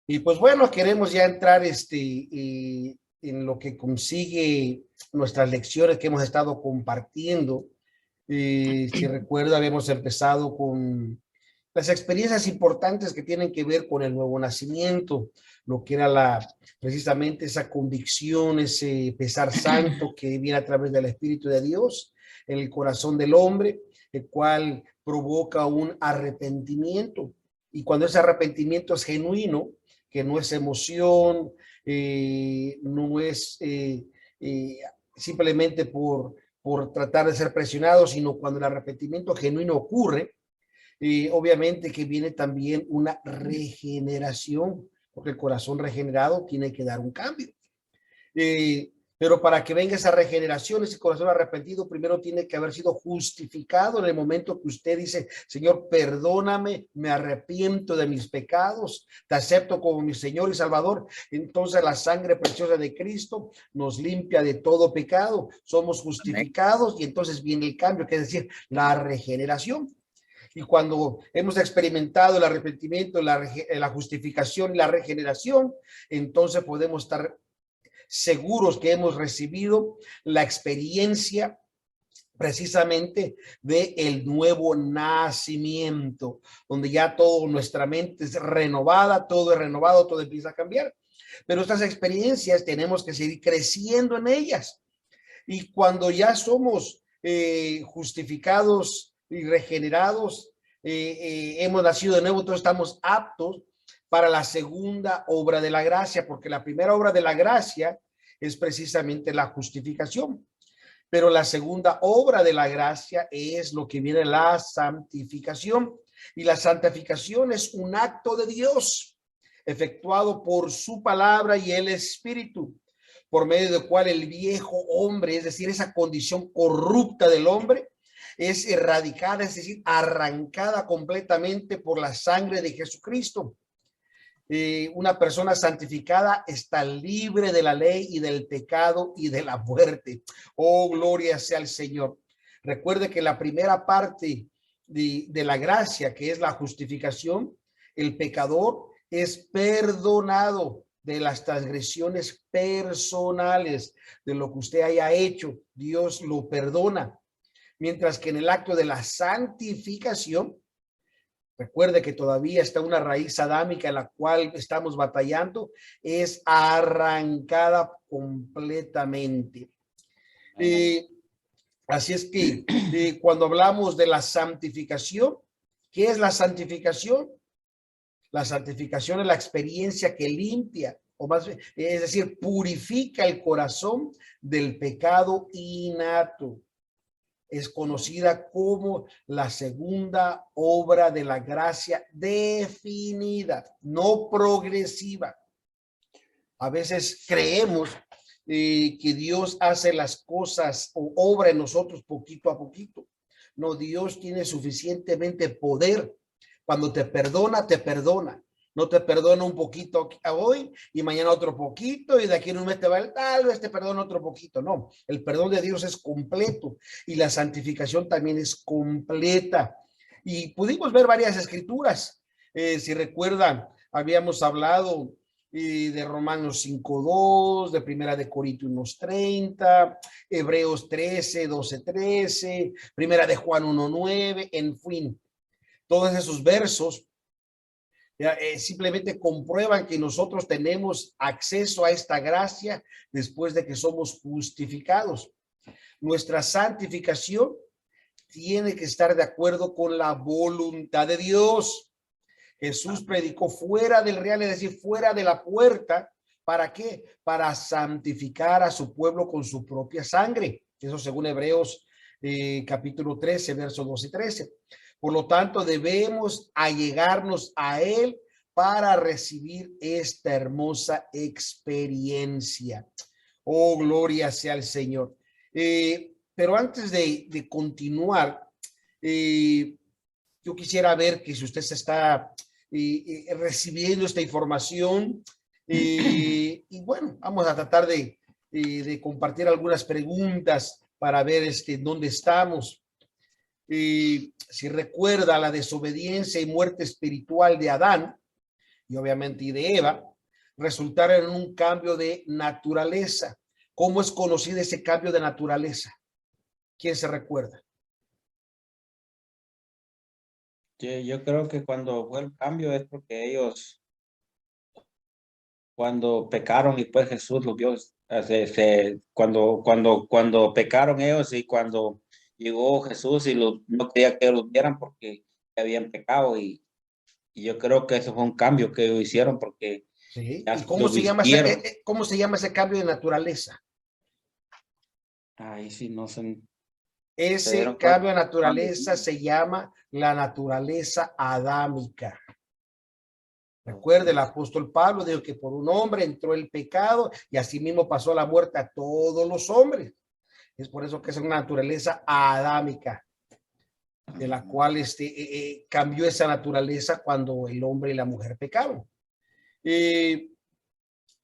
Y pues bueno, queremos ya entrar en lo que consigue nuestras lecciones que hemos estado compartiendo. Si recuerda, habíamos empezado con las experiencias importantes que tienen que ver con el nuevo nacimiento, lo que era precisamente esa convicción, ese pesar santo que viene a través del Espíritu de Dios en el corazón del hombre, el cual provoca un arrepentimiento. Y cuando ese arrepentimiento es genuino, que no es emoción, no es eh, simplemente por tratar de ser presionado, sino cuando el arrepentimiento genuino ocurre, obviamente que viene también una regeneración, porque el corazón regenerado tiene que dar un cambio. Pero para que venga esa regeneración, ese corazón arrepentido, primero tiene que haber sido justificado en el momento que usted dice, Señor, perdóname, me arrepiento de mis pecados, te acepto como mi Señor y Salvador. Entonces la sangre preciosa de Cristo nos limpia de todo pecado, somos Amén. justificados y entonces viene el cambio, que es decir, la regeneración. Y cuando hemos experimentado el arrepentimiento, la justificación y la regeneración, entonces podemos estar seguros que hemos recibido la experiencia precisamente de el nuevo nacimiento, donde ya toda nuestra mente es renovada, todo es renovado, todo empieza a cambiar. Pero estas experiencias tenemos que seguir creciendo en ellas. Y cuando ya somos justificados y regenerados, hemos nacido de nuevo, entonces estamos aptos para la segunda obra de la gracia, porque la primera obra de la gracia es precisamente la justificación. Pero la segunda obra de la gracia es lo que viene la santificación. Y la santificación es un acto de Dios efectuado por su palabra y el Espíritu, por medio del cual el viejo hombre, es decir, esa condición corrupta del hombre, es erradicada, es decir, arrancada completamente por la sangre de Jesucristo. Una persona santificada está libre de la ley y del pecado y de la muerte. Oh, gloria sea al Señor. Recuerde que la primera parte de la gracia, que es la justificación, el pecador es perdonado de las transgresiones personales, de lo que usted haya hecho, Dios lo perdona. Mientras que en el acto de la santificación, recuerde que todavía está una raíz adámica en la cual estamos batallando, es arrancada completamente. Eh, Así es que cuando hablamos de la santificación, ¿qué es la santificación? La santificación es la experiencia que limpia, o más bien, es decir, purifica el corazón del pecado innato. Es conocida como la segunda obra de la gracia definida, no progresiva. A veces creemos que Dios hace las cosas o obra en nosotros poquito a poquito. No, Dios tiene suficientemente poder. Cuando te perdona, te perdona. No te perdona un poquito hoy y mañana otro poquito y de aquí en un mes te va tal vez te perdona otro poquito. No, el perdón de Dios es completo y la santificación también es completa. Y pudimos ver varias escrituras. Si recuerdan, habíamos hablado de Romanos 5:2, de Primera de Corintios 30, Hebreos 13, 12, 13, Primera de Juan 1:9, en fin, todos esos versos simplemente comprueban que nosotros tenemos acceso a esta gracia después de que somos justificados. Nuestra santificación tiene que estar de acuerdo con la voluntad de Dios. Jesús predicó fuera del real, es decir, fuera de la puerta. ¿Para qué? Para santificar a su pueblo con su propia sangre. Eso según Hebreos capítulo 13, versos 12 y 13. Por lo tanto, debemos allegarnos a Él para recibir esta hermosa experiencia. Oh, gloria sea al Señor. Pero antes de continuar, yo quisiera ver que si usted se está recibiendo esta información, y bueno, vamos a tratar de compartir algunas preguntas para ver dónde estamos. Si recuerda la desobediencia y muerte espiritual de Adán, y obviamente y de Eva, resultaron en un cambio de naturaleza. ¿Cómo es conocido ese cambio de naturaleza? ¿Quién se recuerda? Yo creo que cuando fue el cambio es porque ellos, cuando pecaron y pues Jesús los vio, cuando pecaron ellos y cuando llegó Jesús y no quería que los vieran porque habían pecado y yo creo que eso fue un cambio que ellos hicieron porque ¿Sí? ya ¿Y cómo lo se llama vistieron. cómo se llama ese cambio de naturaleza? Ay, sí, no se Ese dieron cuenta. cambio de naturaleza se llama la naturaleza adámica. Recuerde, el apóstol Pablo dijo que por un hombre entró el pecado y asimismo pasó la muerte a todos los hombres. Es por eso que es una naturaleza adámica, de la cual cambió esa naturaleza cuando el hombre y la mujer pecaron.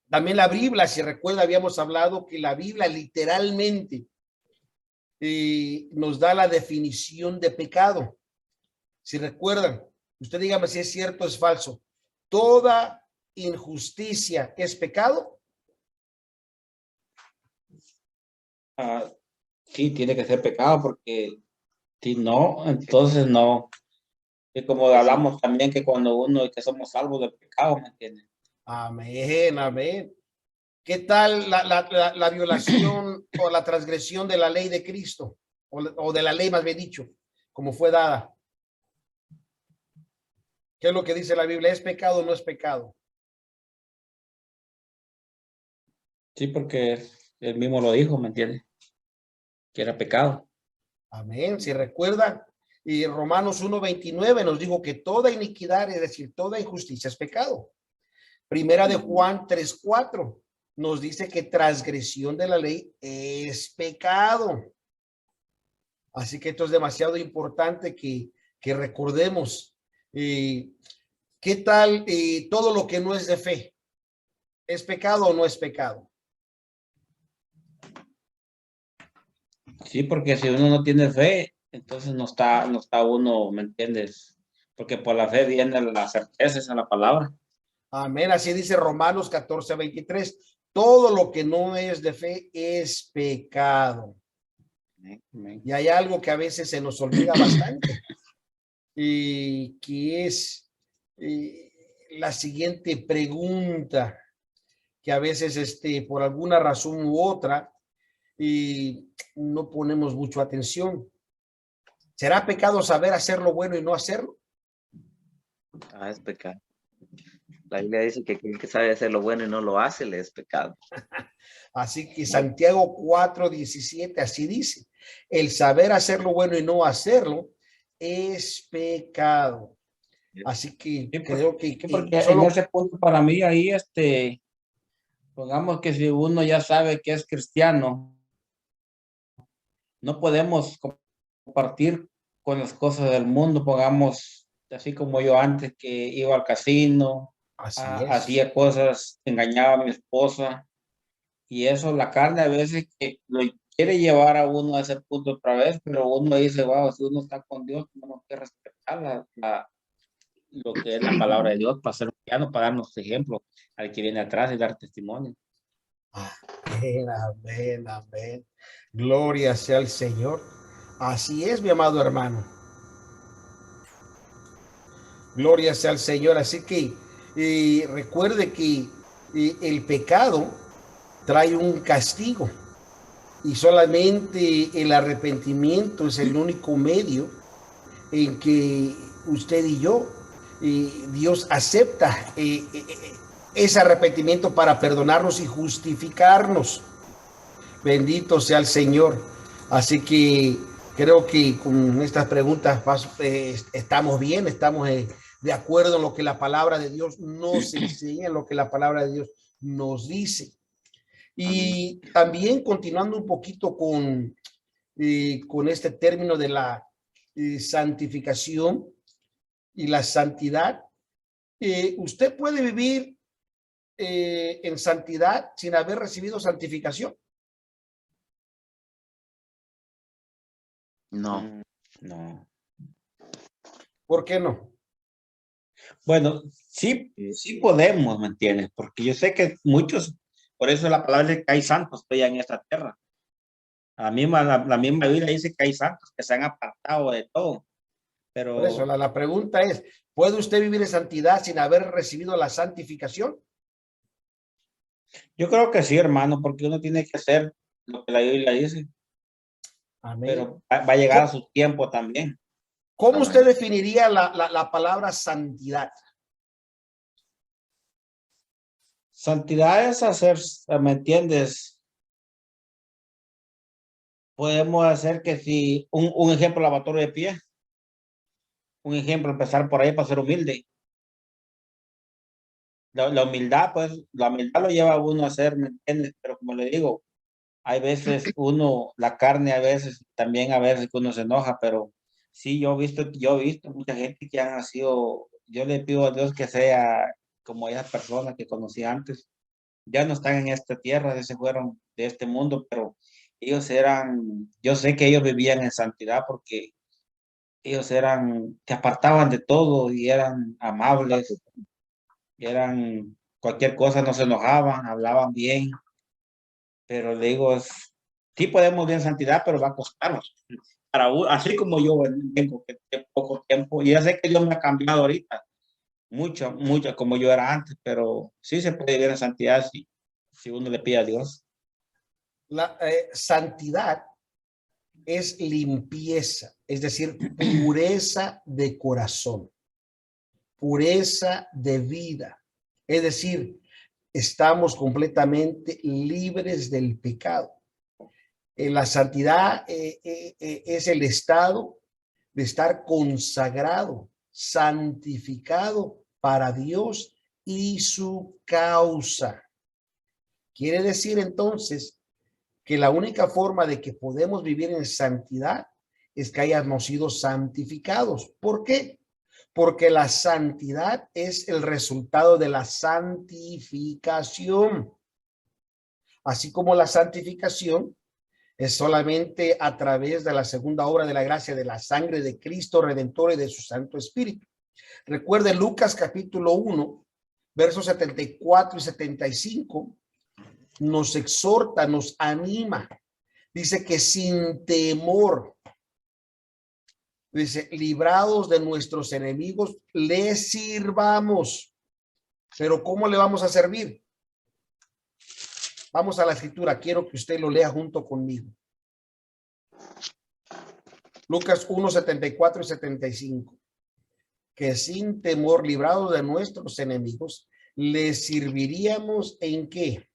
También la Biblia, si recuerda, habíamos hablado que la Biblia literalmente nos da la definición de pecado. Si recuerdan, usted dígame si es cierto o es falso. Toda injusticia es pecado. Sí, tiene que ser pecado porque si no, entonces no. Y como hablamos también que cuando uno que somos salvos del pecado, ¿me entiendes? Amén, amén. ¿Qué tal la violación o la transgresión de la ley de Cristo? O de la ley, más bien dicho, como fue dada. ¿Qué es lo que dice la Biblia? ¿Es pecado o no es pecado? Sí, porque él mismo lo dijo, ¿me entiendes? Que era pecado. Amén. Si recuerdan, y Romanos 1:29 nos dijo que toda iniquidad, es decir, toda injusticia es pecado. Primera de Juan 3:4 nos dice que transgresión de la ley es pecado. Así que esto es demasiado importante que recordemos. ¿Qué tal todo lo que no es de fe? ¿Es pecado o no es pecado? Sí, porque si uno no tiene fe, entonces no está uno, ¿me entiendes? Porque por la fe viene la certeza, esa es la palabra. Amén. Así dice Romanos 14:23. Todo lo que no es de fe es pecado. Amén. Y hay algo que a veces se nos olvida bastante y que es la siguiente pregunta que a veces por alguna razón u otra no ponemos mucho atención. ¿Será pecado saber hacer lo bueno y no hacerlo? Es pecado. La Biblia dice que aquel que sabe hacer lo bueno y no lo hace, le es pecado. Así que Santiago 4:17 así dice, el saber hacer lo bueno y no hacerlo es pecado. Así que Sí, creo que sí, porque en solo, ese punto para mí ahí, pongamos que si uno ya sabe que es cristiano, no podemos compartir con las cosas del mundo, pongamos, así como yo antes que iba al casino, así es. hacía cosas, engañaba a mi esposa, y eso, la carne a veces que lo quiere llevar a uno a ese punto otra vez, pero uno dice, wow, si uno está con Dios, tenemos que respetar lo que es la palabra de Dios para ser cristiano, para darnos ejemplo al que viene atrás y dar testimonio. Amén, amén, amén. Gloria sea al Señor. Así es, mi amado hermano. Gloria sea al Señor. Así que recuerde que el pecado trae un castigo y solamente el arrepentimiento es el único medio en que usted y yo, Dios acepta ese arrepentimiento para perdonarnos y justificarnos. Bendito sea el Señor. Así que creo que con estas preguntas estamos bien, estamos de acuerdo en lo que la palabra de Dios nos enseña, en lo que la palabra de Dios nos dice. Y también continuando un poquito con este término de la santificación y la santidad, usted puede vivir en santidad sin haber recibido santificación. No, No. ¿Por qué no? Bueno, sí, sí podemos, ¿me entiendes? Porque yo sé que muchos, por eso la palabra dice que hay santos todavía en esta tierra. La misma Biblia dice que hay santos que se han apartado de todo, Por eso pero la pregunta es, ¿puede usted vivir en santidad sin haber recibido la santificación? yo creo que sí, hermano, porque uno tiene que hacer lo que la Biblia dice, Amén. pero va a llegar a ¿Cómo, su tiempo también. cómo usted Amén. definiría la palabra santidad? Santidad es hacer, ¿me entiendes? Podemos hacer que si, un ejemplo, lavatorio de pie, un ejemplo, empezar por ahí para ser humilde. La humildad, pues, la humildad lo lleva a uno a hacer, ¿me entiendes? Pero como le digo, hay veces uno, la carne a veces, también a veces que uno se enoja, pero sí, yo he visto mucha gente que han sido, yo le pido a Dios que sea como esas personas que conocí antes, ya no están en esta tierra, ya se fueron de este mundo, pero ellos eran, yo sé que ellos vivían en santidad porque ellos eran, se apartaban de todo y eran amables, eran cualquier cosa, no se enojaban, hablaban bien, pero le digo, sí podemos ver santidad, pero va a costarnos. Así como yo tengo que poco tiempo, y ya sé que Dios me ha cambiado ahorita, mucho, mucho como yo era antes, pero sí se puede vivir en santidad si uno le pide a Dios. La santidad es limpieza, es decir, pureza de corazón, pureza de vida. Es decir, estamos completamente libres del pecado. La santidad es el estado de estar consagrado, santificado para Dios y su causa. Quiere decir entonces que la única forma de que podemos vivir en santidad es que hayamos sido santificados. ¿Por qué? Porque la santidad es el resultado de la santificación. Así como la santificación es solamente a través de la segunda obra de la gracia de la sangre de Cristo Redentor y de su Santo Espíritu. Recuerde Lucas capítulo 1, versos 74 y 75, nos exhorta, nos anima. Dice que sin temor, dice, librados de nuestros enemigos, les sirvamos. Pero ¿cómo le vamos a servir? Vamos a la escritura, quiero que usted lo lea junto conmigo. Lucas 1, 74 y 75. Que sin temor, librados de nuestros enemigos, les serviríamos ¿en qué?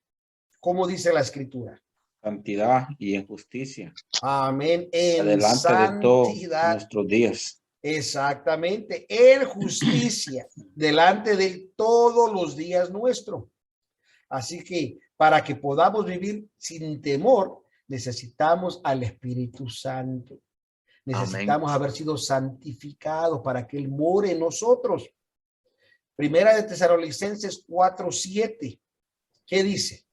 ¿Cómo dice la escritura? Santidad y en justicia, Amén. En adelante de todos santidad. nuestros días. Exactamente. En justicia. Delante de todos los días nuestro. Así que para que podamos vivir sin temor, necesitamos al Espíritu Santo. Amén. Necesitamos haber sido santificados para que Él more en nosotros. Primera de Tesalonicenses 4:7. ¿Qué dice?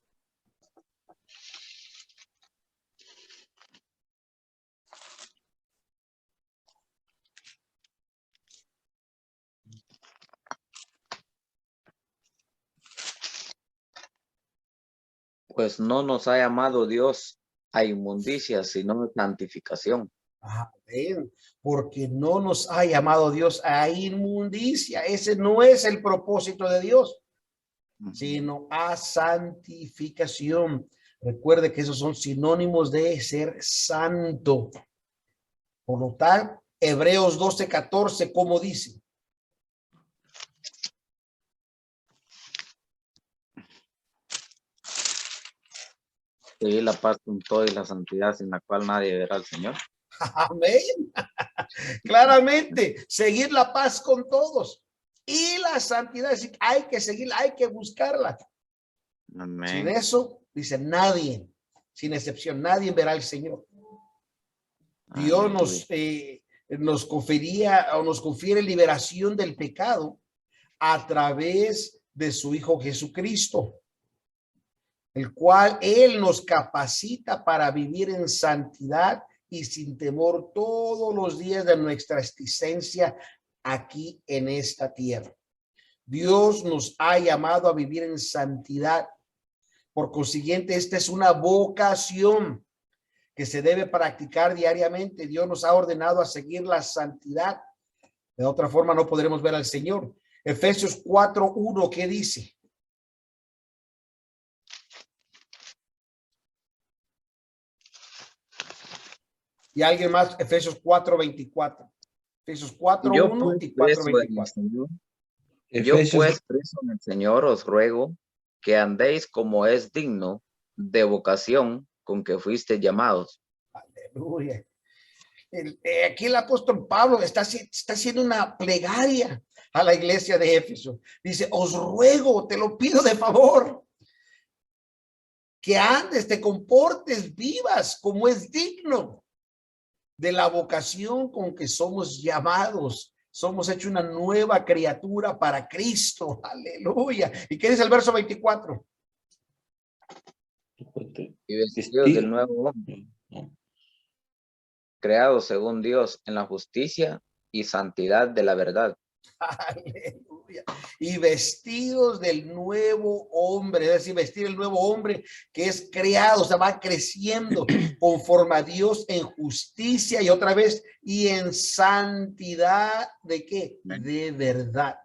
Pues no nos ha llamado Dios a inmundicia, sino a santificación. Amén. Porque no nos ha llamado Dios a inmundicia. Ese no es el propósito de Dios, sino a santificación. Recuerde que esos son sinónimos de ser santo. Por lo tanto, Hebreos 12:14, ¿cómo dice? Y la paz con todo y la santidad sin la cual nadie verá al Señor. Amén. Claramente, seguir la paz con todos. Y la santidad, es decir, hay que seguirla, hay que buscarla. Sin Amén. eso, dice nadie, sin excepción, nadie verá al Señor. Dios Aleluya. nos confería o nos confiere liberación del pecado a través de su Hijo Jesucristo, el cual Él nos capacita para vivir en santidad y sin temor todos los días de nuestra existencia aquí en esta tierra. Dios nos ha llamado a vivir en santidad. Por consiguiente, esta es una vocación que se debe practicar diariamente. Dios nos ha ordenado a seguir la santidad. De otra forma, no podremos ver al Señor. Efesios 4:1, ¿qué dice? Y alguien más, Efesios 4:24. Efesios 4:1 y 4:24. Yo Efesios, pues, preso en el Señor, os ruego que andéis como es digno de vocación con que fuisteis llamados. Aleluya. Aquí el apóstol Pablo está haciendo una plegaria a la iglesia de Éfeso. Dice, os ruego, te lo pido de favor, que andes, te comportes, vivas como es digno de la vocación con que somos llamados. Somos hecho una nueva criatura para Cristo. Aleluya. ¿Y qué dice el verso 24? Y vestidos del nuevo hombre, creados según Dios en la justicia y santidad de la verdad. Aleluya. Y vestidos del nuevo hombre, es decir, vestir el nuevo hombre que es creado, o sea, va creciendo conforme a Dios en justicia y otra vez, y en santidad ¿de qué? De verdad.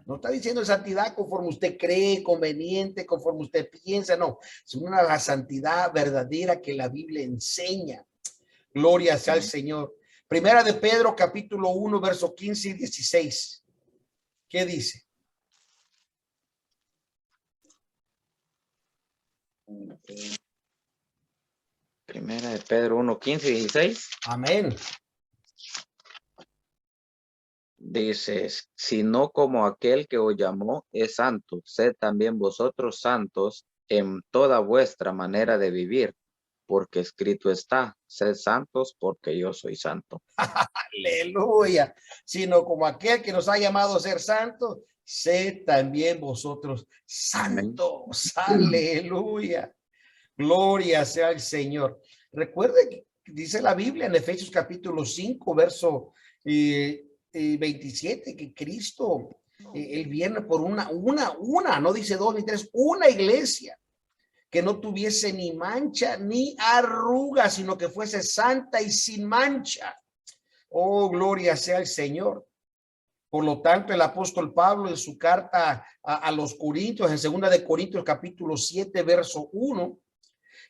No está diciendo santidad conforme usted cree, conveniente, conforme usted piensa, no. Es una santidad verdadera que la Biblia enseña. Gloria sea al Señor. Primera de Pedro, capítulo 1, verso 15 y 16. ¿Qué dice? Primera de Pedro 1, 15 y 16. Amén. Dice, sino como aquel que os llamó es santo, sed también vosotros santos en toda vuestra manera de vivir, porque escrito está, sed santos porque yo soy santo. Aleluya. Sino como aquel que nos ha llamado a ser santos, sed también vosotros santos. Aleluya. Gloria sea el Señor. Recuerde que dice la Biblia en Efesios capítulo 5, verso 27, que Cristo, él viene por una, no dice dos ni tres, una iglesia que no tuviese ni mancha ni arruga, sino que fuese santa y sin mancha. Oh, gloria sea el Señor. Por lo tanto, el apóstol Pablo en su carta a los Corintios, en segunda de Corintios capítulo 7, verso 1,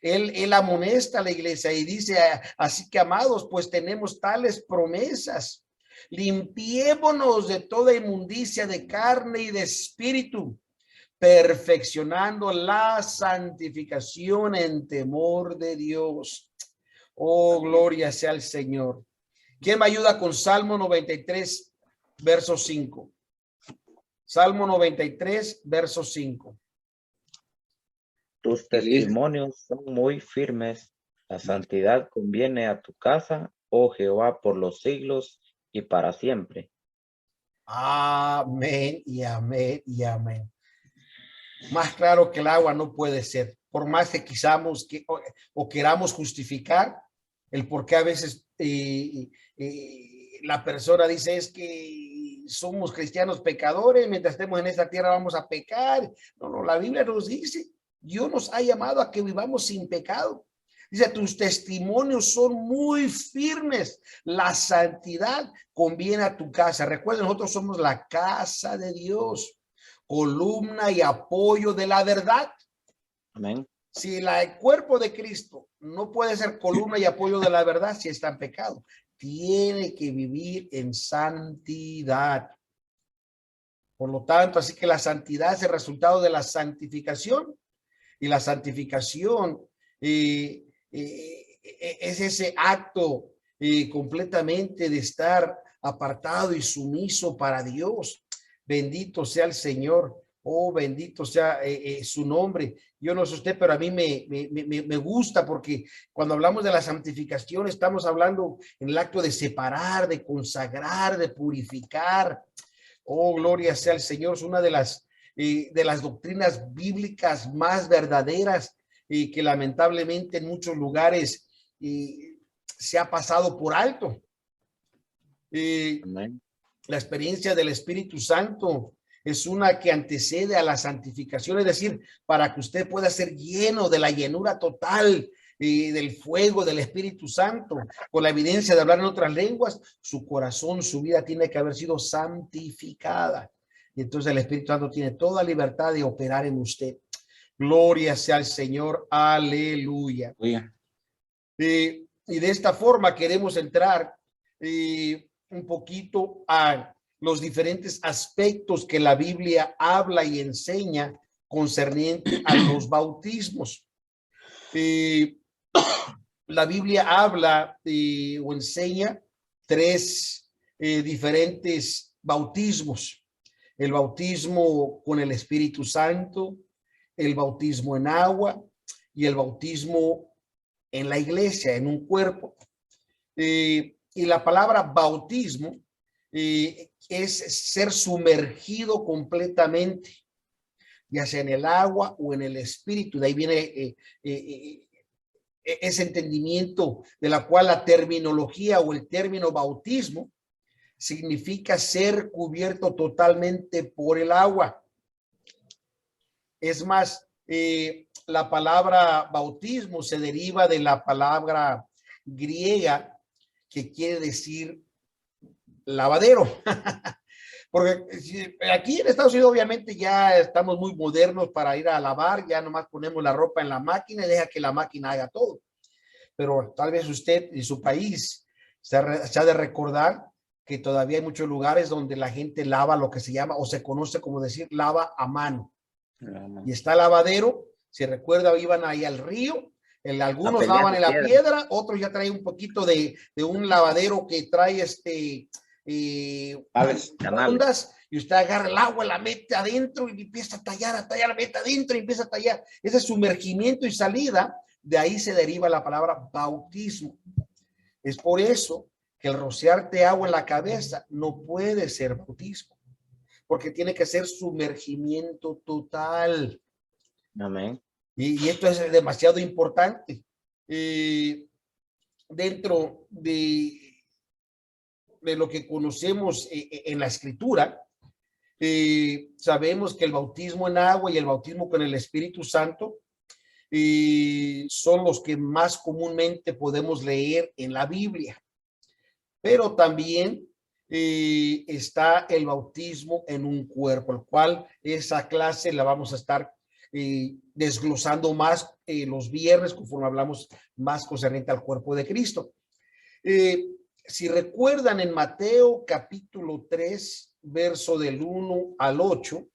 él amonesta a la iglesia y dice, así que amados, pues tenemos tales promesas. Limpiémonos de toda inmundicia de carne y de espíritu, perfeccionando la santificación en temor de Dios. Oh, gloria sea al Señor. ¿Quién me ayuda con Salmo 93, verso 5? Salmo 93, verso 5. Tus testimonios son muy firmes, la santidad conviene a tu casa, oh Jehová, por los siglos y para siempre. Amén y amén y amén. Más claro que el agua no puede ser, por más que quizamos o queramos justificar el por qué a veces la persona dice es que somos cristianos pecadores, mientras estemos en esta tierra vamos a pecar. No, la Biblia nos dice, Dios nos ha llamado a que vivamos sin pecado. Dice, tus testimonios son muy firmes. La santidad conviene a tu casa. Recuerden, nosotros somos la casa de Dios, columna y apoyo de la verdad. Amén. Si el cuerpo de Cristo no puede ser columna y apoyo de la verdad, si está en pecado, tiene que vivir en santidad. Por lo tanto, así que la santidad es el resultado de la santificación, y la santificación es ese acto completamente de estar apartado y sumiso para Dios. Bendito sea el Señor. Oh, bendito sea su nombre. Yo no sé usted, pero a mí me gusta, porque cuando hablamos de la santificación estamos hablando en el acto de separar, de consagrar, de purificar. Oh, gloria sea el Señor. Es una de las doctrinas bíblicas más verdaderas que lamentablemente en muchos lugares se ha pasado por alto. La experiencia del Espíritu Santo es una que antecede a la santificación, es decir, para que usted pueda ser lleno de la llenura total del fuego del Espíritu Santo, con la evidencia de hablar en otras lenguas, su corazón, su vida tiene que haber sido santificada. Y entonces el Espíritu Santo tiene toda libertad de operar en usted. Gloria sea al Señor. Aleluya. Y de esta forma queremos entrar un poquito a los diferentes aspectos que la Biblia habla y enseña concerniente a los bautismos. La Biblia habla o enseña tres diferentes bautismos: el bautismo con el Espíritu Santo, el bautismo en agua y el bautismo en la iglesia, en un cuerpo. Y la palabra bautismo es ser sumergido completamente, ya sea en el agua o en el Espíritu. De ahí viene ese entendimiento de la cual la terminología o el término bautismo significa ser cubierto totalmente por el agua. Es más, la palabra bautismo se deriva de la palabra griega que quiere decir lavadero. Porque aquí en Estados Unidos obviamente ya estamos muy modernos para ir a lavar, ya nomás ponemos la ropa en la máquina y deja que la máquina haga todo. Pero tal vez usted y su país se ha de recordar que todavía hay muchos lugares donde la gente lava lo que se llama o se conoce como decir lava a mano. Y está el lavadero, si recuerda, iban ahí al río, algunos lavan en la piedra, otros ya traen un poquito de un lavadero que trae ondas, y usted agarra el agua, la mete adentro y empieza a tallar, la mete adentro y empieza a tallar. Ese sumergimiento y salida, de ahí se deriva la palabra bautismo. Es por eso que el rociarte agua en la cabeza no puede ser bautismo, porque tiene que ser sumergimiento total. Amén. Y esto es demasiado importante. Dentro de lo que conocemos en la Escritura, sabemos que el bautismo en agua y el bautismo con el Espíritu Santo son los que más comúnmente podemos leer en la Biblia. Pero también está el bautismo en un cuerpo, el cual esa clase la vamos a estar desglosando más los viernes conforme hablamos más concerniente al cuerpo de Cristo. Si recuerdan, en Mateo capítulo 3, verso del 1 al 8,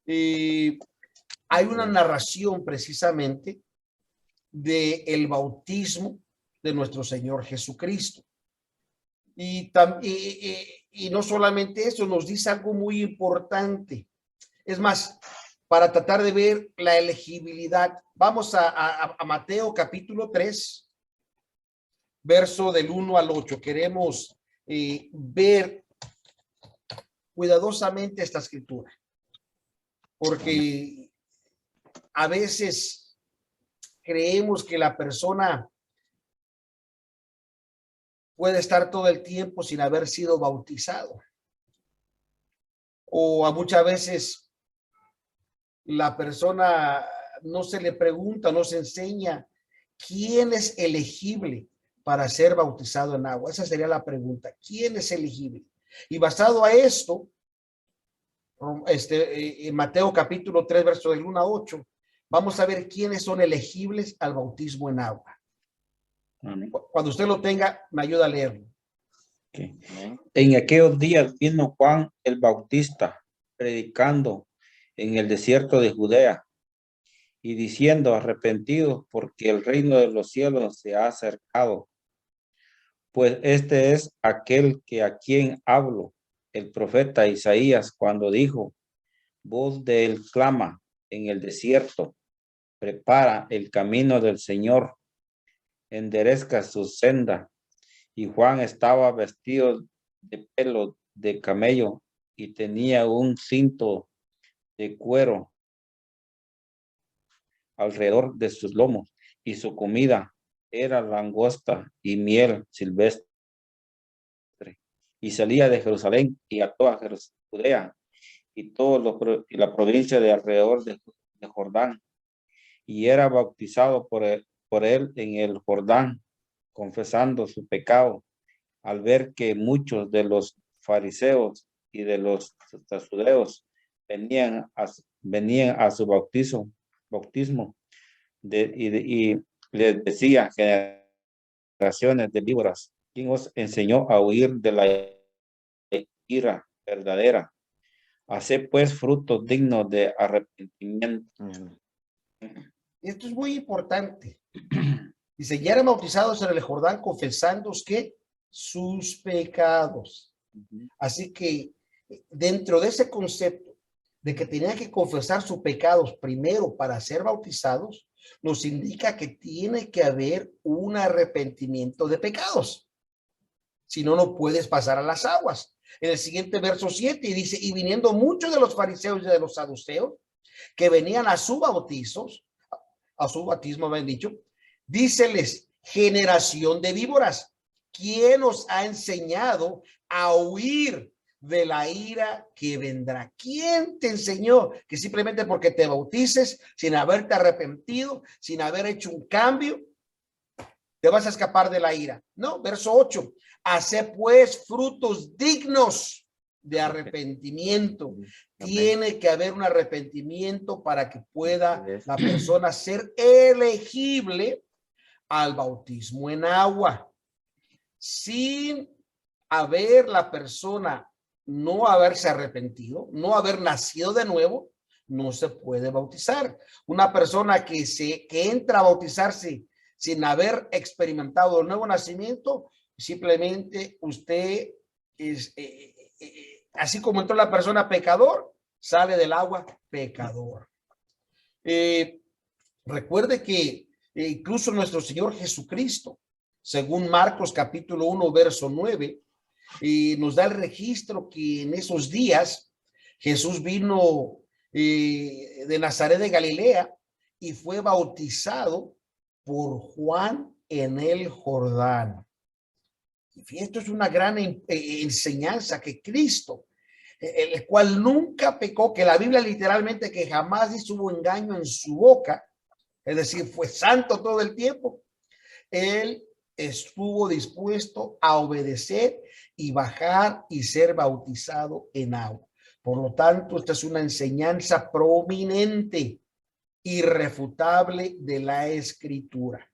hay una narración precisamente del bautismo de nuestro Señor Jesucristo. Y no solamente eso, nos dice algo muy importante. Es más, para tratar de ver la elegibilidad, vamos a Mateo capítulo 3, verso del 1 al 8. Queremos ver cuidadosamente esta escritura, porque a veces creemos que la persona puede estar todo el tiempo sin haber sido bautizado. O a muchas veces la persona no se le pregunta, no se enseña quién es elegible para ser bautizado en agua. Esa sería la pregunta. ¿Quién es elegible? Y basado a esto, en Mateo capítulo 3, verso del 1 a 8, vamos a ver quiénes son elegibles al bautismo en agua. Cuando usted lo tenga, me ayuda a leerlo. Okay. En aquellos días vino Juan el Bautista predicando en el desierto de Judea y diciendo: arrepentidos, porque el reino de los cielos se ha acercado. Pues este es aquel a quien hablo el profeta Isaías cuando dijo: voz de él clama en el desierto, prepara el camino del Señor, enderezca su senda. Y Juan estaba vestido de pelo de camello y tenía un cinto de cuero alrededor de sus lomos, y su comida era langosta y miel silvestre. Y salía de Jerusalén y a toda Judea y y la provincia de alrededor de Jordán, y era bautizado por él en el Jordán, confesando su pecado, al ver que muchos de los fariseos y de los saduceos venían a su bautismo y les decía: generaciones de víboras, ¿quién os enseñó a huir de la ira verdadera? Haced pues frutos dignos de arrepentimiento. Esto es muy importante. Dice, ya eran bautizados en el Jordán confesando que sus pecados. Así que dentro de ese concepto de que tenían que confesar sus pecados primero para ser bautizados, nos indica que tiene que haber un arrepentimiento de pecados. Si no, no puedes pasar a las aguas. En el siguiente verso 7 dice, y viniendo muchos de los fariseos y de los saduceos que venían a su bautismo, habían dicho, díceles, generación de víboras, ¿quién os ha enseñado a huir de la ira que vendrá? ¿Quién te enseñó que simplemente porque te bautices sin haberte arrepentido, sin haber hecho un cambio, te vas a escapar de la ira? No, verso 8, hace pues frutos dignos de arrepentimiento. Tiene que haber un arrepentimiento para que pueda la persona ser elegible al bautismo en agua. Sin haber la persona no haberse arrepentido, no haber nacido de nuevo, no se puede bautizar. Una persona que entra a bautizarse sin haber experimentado el nuevo nacimiento, simplemente usted es, así como entró la persona pecador, sale del agua pecador. Recuerde que incluso nuestro Señor Jesucristo, según Marcos capítulo 1, verso 9, nos da el registro que en esos días Jesús vino de Nazaret de Galilea y fue bautizado por Juan en el Jordán. Y esto es una gran enseñanza, que Cristo, el cual nunca pecó, que la Biblia literalmente que jamás hizo engaño en su boca, es decir, fue santo todo el tiempo, él estuvo dispuesto a obedecer y bajar y ser bautizado en agua. Por lo tanto, esta es una enseñanza prominente, irrefutable de la Escritura.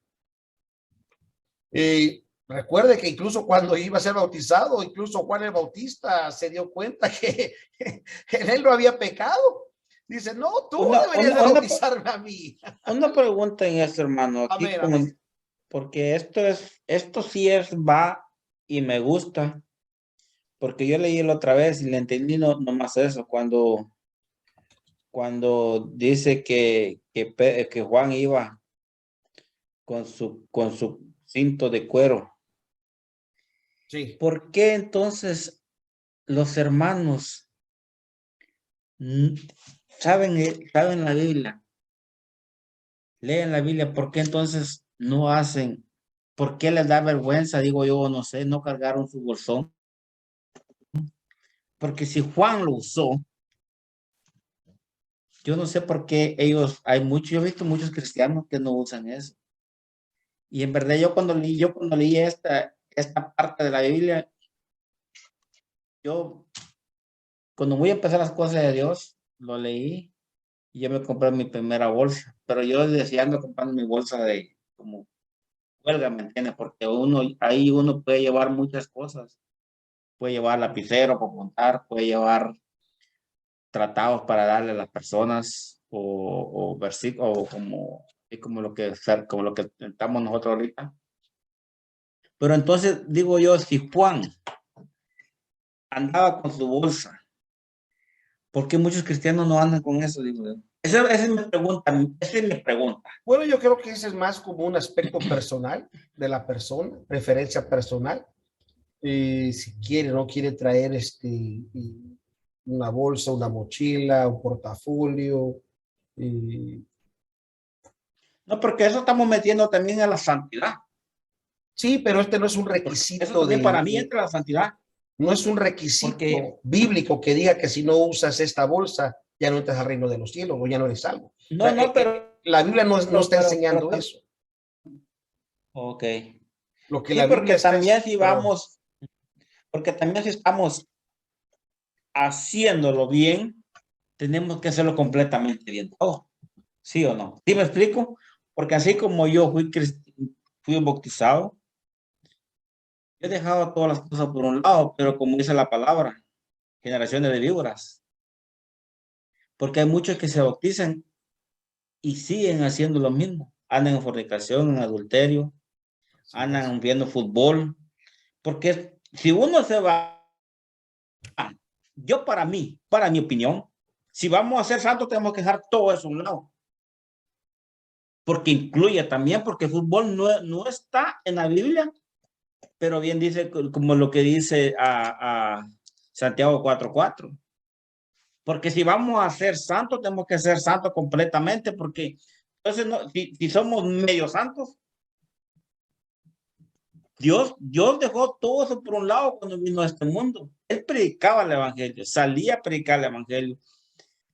Recuerde que incluso cuando iba a ser bautizado, incluso Juan el Bautista se dio cuenta que en él no había pecado. Dice, no, tú deberías de bautizarme a mí. Una pregunta en esto, hermano. Aquí Amén. porque esto sí va y me gusta, porque yo leí la otra vez y le entendí nomás eso, cuando dice que Juan iba con su cinto de cuero. Sí. ¿Por qué entonces los hermanos saben la Biblia, leen la Biblia? ¿Por qué entonces no hacen? ¿Por qué les da vergüenza, digo yo, no sé, no cargaron su bolsón? Porque si Juan lo usó, yo no sé por qué yo he visto muchos cristianos que no usan eso. Y en verdad yo cuando leí esta parte de la Biblia, yo cuando voy a empezar las cosas de Dios, lo leí y yo me compré mi primera bolsa, pero yo deseando comprar mi bolsa de como huelga, ¿me entiendes? Porque ahí uno puede llevar muchas cosas. Puede llevar lapicero para apuntar, puede llevar tratados para darle a las personas o versículos como lo que estamos nosotros ahorita. Pero entonces digo yo, si Juan andaba con su bolsa, ¿por qué muchos cristianos no andan con eso? Digo yo. Esa es mi pregunta. Bueno, yo creo que ese es más como un aspecto personal de la persona, preferencia personal. Si quiere o no quiere traer una bolsa, una mochila, un portafolio. No, porque eso estamos metiendo también a la santidad. Sí, pero este no es un requisito eso para mí entra la santidad. No es un requisito Porque, bíblico que diga que si no usas esta bolsa, ya no entras al reino de los cielos o ya no eres salvo. O sea, no, la Biblia no está enseñando eso. ok. Lo que Sí, la Biblia porque está también si perdón. vamos, porque también si estamos haciéndolo bien, tenemos que hacerlo completamente bien. Oh, ¿sí o no? ¿Sí me explico? Porque así como yo fui bautizado, yo he dejado todas las cosas por un lado, pero como dice la palabra, generaciones de víboras, porque hay muchos que se bautizan y siguen haciendo lo mismo. Andan en fornicación, en adulterio, andan viendo fútbol, porque si uno se va, yo para mi opinión, si vamos a ser santos tenemos que dejar todo eso a un lado, porque incluye también, porque el fútbol no está en la Biblia, pero bien dice, como lo que dice a Santiago 4:4. Porque si vamos a ser santos, tenemos que ser santos completamente, porque entonces si somos medio santos, Dios dejó todo eso por un lado cuando vino a este mundo. Él predicaba el evangelio, salía a predicar el evangelio.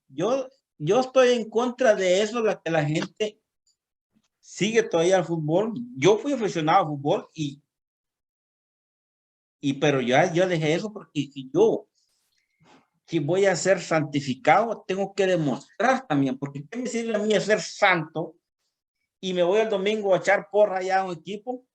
Yo estoy en contra de eso, que la gente sigue todavía al fútbol. Yo fui aficionado al fútbol pero yo dejé eso porque si voy a ser santificado, tengo que demostrar también, porque ¿qué me sirve a mí ser santo y me voy el domingo a echar porra allá a un equipo?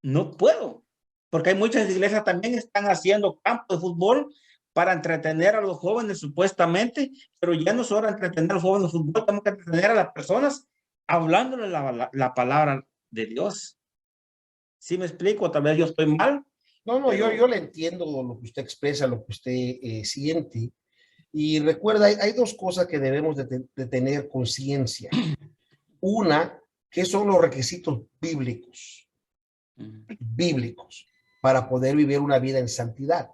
No puedo, porque hay muchas iglesias también están haciendo campos de fútbol para entretener a los jóvenes supuestamente, pero ya no es hora de entretener a los jóvenes de fútbol, tenemos que entretener a las personas hablándole la palabra de Dios. ¿Sí me explico? Tal vez yo estoy mal, No, pero yo le entiendo lo que usted expresa, lo que usted siente. Y recuerda, hay dos cosas que debemos de tener conciencia. Una, que son los requisitos bíblicos para poder vivir una vida en santidad.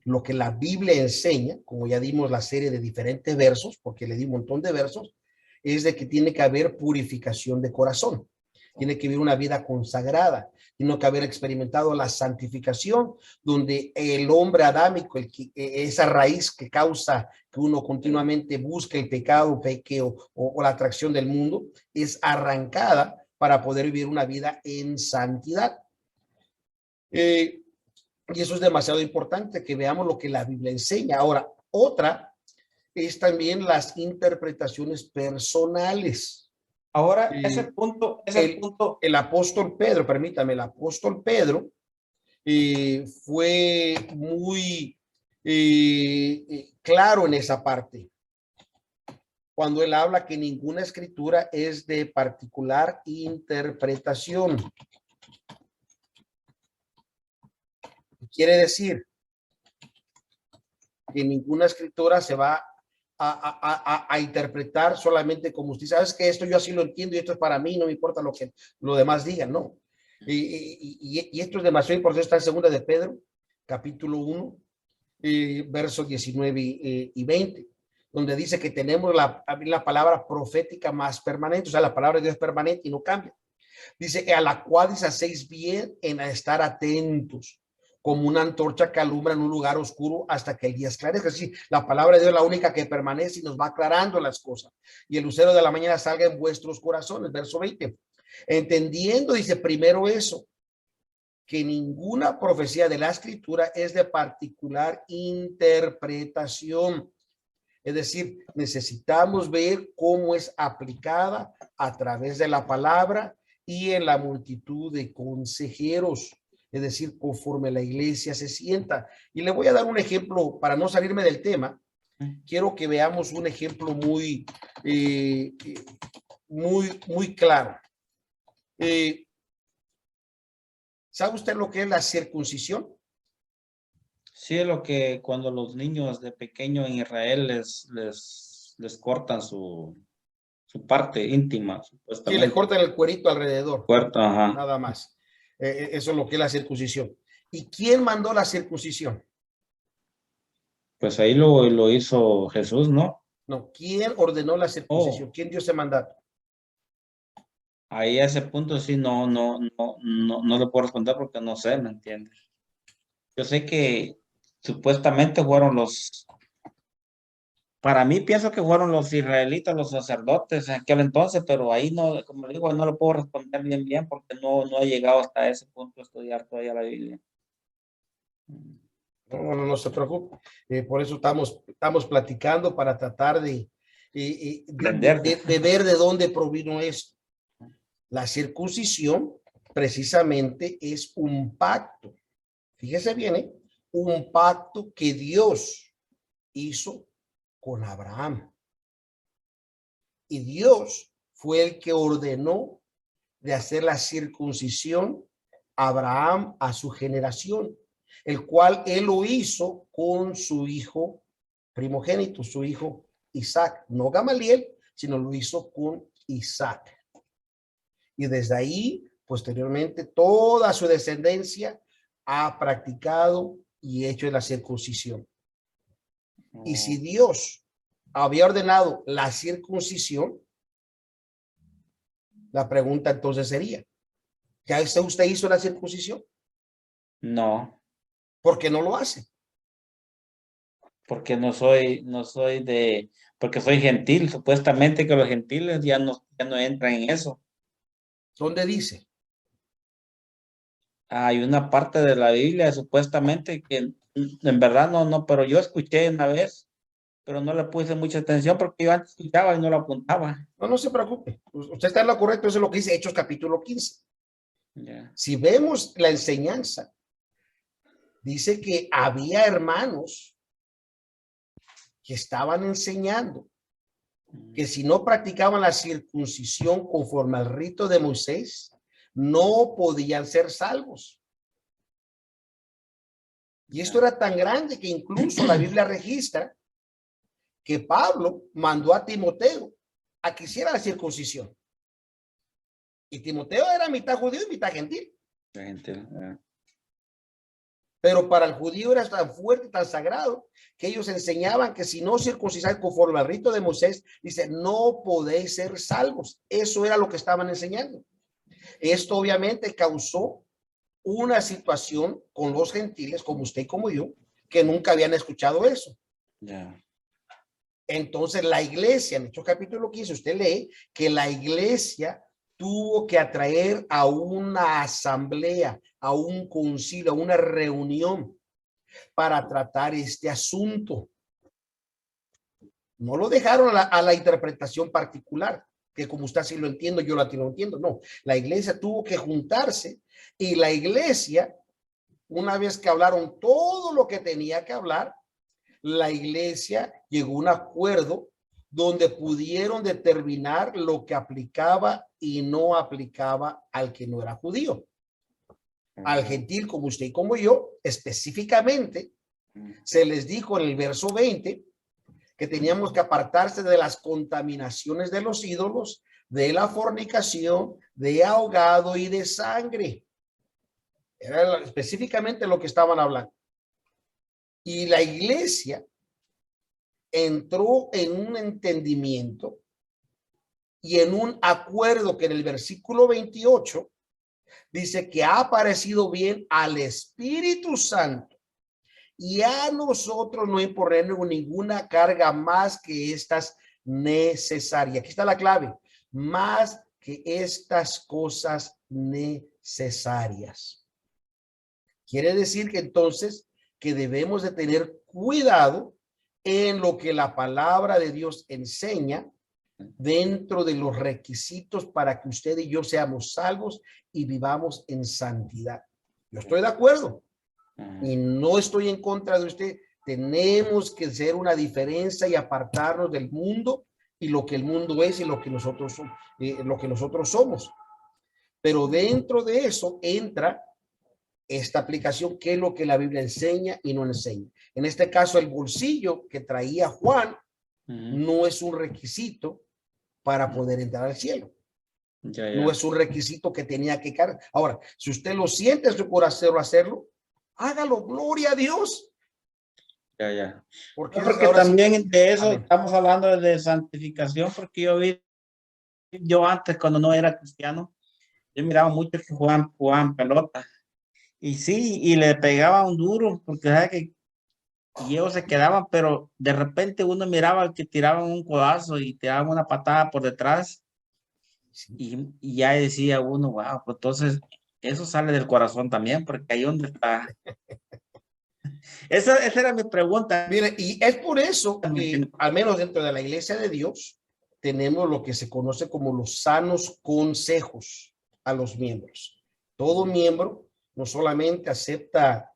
Lo que la Biblia enseña, como ya dimos la serie de diferentes versos, porque le di un montón de versos, es de que tiene que haber purificación de corazón. Tiene que vivir una vida consagrada, tiene que haber experimentado la santificación, donde el hombre adámico, esa raíz que causa que uno continuamente busque el pecado, o la atracción del mundo, es arrancada para poder vivir una vida en santidad. Y eso es demasiado importante, que veamos lo que la Biblia enseña. Ahora, otra es también las interpretaciones personales. ahora ese punto, El apóstol Pedro, permítame, el apóstol Pedro fue muy claro en esa parte, cuando él habla que ninguna escritura es de particular interpretación. Quiere decir que ninguna escritura se va a interpretar solamente como usted sabe, es que esto yo así lo entiendo y esto es para mí, no me importa lo que lo demás digan, no. Y esto es demasiado importante, está en segunda de Pedro, capítulo 1, versos 19 y 20, donde dice que tenemos la palabra profética más permanente, o sea, la palabra de Dios es permanente y no cambia. Dice, a la cual dice, hacéis bien en estar atentos, como una antorcha que alumbra en un lugar oscuro hasta que el día esclarezca. Es decir, la palabra de Dios es la única que permanece y nos va aclarando las cosas. Y el lucero de la mañana salga en vuestros corazones. Verso 20. Entendiendo, dice primero eso, que ninguna profecía de la escritura es de particular interpretación. Es decir, necesitamos ver cómo es aplicada a través de la palabra y en la multitud de consejeros, es decir, conforme la iglesia se sienta. Y le voy a dar un ejemplo para no salirme del tema. Quiero que veamos un ejemplo muy claro. ¿Sabe usted lo que es la circuncisión? sí es lo que cuando los niños de pequeño en Israel les cortan su parte íntima, Sí, le supuestamente. cortan el cuerito alrededor, Ajá. nada más. Eso es lo que es la circuncisión. ¿Y quién mandó la circuncisión? Pues ahí lo hizo Jesús, ¿no? No, ¿quién ordenó la circuncisión? Oh, ¿Quién dio ese mandato? ahí a ese punto sí no le puedo responder porque no sé, ¿me entiendes? Yo sé que supuestamente fueron para mí pienso que fueron los israelitas, los sacerdotes en aquel entonces, pero ahí no, como digo, no lo puedo responder bien porque no he llegado hasta ese punto de estudiar todavía la Biblia. No se preocupe. Por eso estamos platicando para tratar de ver de dónde provino esto. La circuncisión precisamente es un pacto. Fíjese bien, ¿eh? Un pacto que Dios hizo con Abraham. Y Dios fue el que ordenó de hacer la circuncisión a Abraham a su generación, el cual él lo hizo con su hijo primogénito, su hijo Isaac, no Gamaliel, sino lo hizo con Isaac. Y desde ahí, posteriormente, toda su descendencia ha practicado y hecho la circuncisión. Y si Dios había ordenado la circuncisión, la pregunta entonces sería, ¿ya usted hizo la circuncisión? No, ¿Por qué no lo hace? porque porque soy gentil. Supuestamente que los gentiles ya no entran en eso. ¿Dónde dice? Hay una parte de la Biblia supuestamente que en verdad no, pero yo escuché una vez, pero no le puse mucha atención porque yo antes escuchaba y no lo apuntaba. No se preocupe. Usted está en lo correcto, eso es lo que dice Hechos capítulo 15. Yeah. Si vemos la enseñanza, dice que había hermanos que estaban enseñando que si no practicaban la circuncisión conforme al rito de Moisés, no podían ser salvos. Y esto era tan grande que incluso la Biblia registra que Pablo mandó a Timoteo a que hiciera la circuncisión. Y Timoteo era mitad judío y mitad gentil. Pero para el judío era tan fuerte, tan sagrado, que ellos enseñaban que si no circuncisáis conforme al rito de Moisés, dice, no podéis ser salvos. Eso era lo que estaban enseñando. Esto obviamente causó una situación con los gentiles, como usted y como yo, que nunca habían escuchado eso. Yeah. Entonces la iglesia, en Hechos capítulo 15, usted lee que la iglesia tuvo que atraer a una asamblea, a un concilio, a una reunión para tratar este asunto. No lo dejaron a la interpretación particular, que como usted así lo entiendo, yo lo entiendo. No, la iglesia tuvo que juntarse y la iglesia, una vez que hablaron todo lo que tenía que hablar, la iglesia llegó a un acuerdo donde pudieron determinar lo que aplicaba y no aplicaba al que no era judío. Al gentil como usted y como yo, específicamente, se les dijo en el verso 20 que teníamos que apartarse de las contaminaciones de los ídolos, de la fornicación, de ahogado y de sangre. Era específicamente lo que estaban hablando. Y la iglesia entró en un entendimiento y en un acuerdo que en el versículo 28 dice que ha parecido bien al Espíritu Santo y a nosotros no imponernos ninguna carga más que estas necesarias. Aquí está la clave, más que estas cosas necesarias. Quiere decir que entonces que debemos de tener cuidado en lo que la palabra de Dios enseña dentro de los requisitos para que usted y yo seamos salvos y vivamos en santidad. Yo estoy de acuerdo y no estoy en contra de usted. Tenemos que hacer una diferencia y apartarnos del mundo y lo que el mundo es y lo que nosotros somos. Pero dentro de eso entra esta aplicación, que es lo que la Biblia enseña y no enseña. En este caso, el bolsillo que traía Juan no es un requisito para poder entrar al cielo. No es un requisito que tenía que cargar. Ahora, si usted lo siente en su corazón hacerlo, hágalo, gloria a Dios. Porque también sí, de eso estamos hablando de santificación, porque yo antes, cuando no era cristiano, yo miraba mucho que jugaban pelota. Y sí, y le pegaban duro, porque ¿sabe que y ellos se quedaban, pero de repente uno miraba que tiraban un codazo y tiraban una patada por detrás y ya decía uno, wow, pues entonces eso sale del corazón también, porque ahí donde está. Esa era mi pregunta. Mire, y es por eso que, al menos dentro de la iglesia de Dios, tenemos lo que se conoce como los sanos consejos a los miembros. Todo miembro no solamente acepta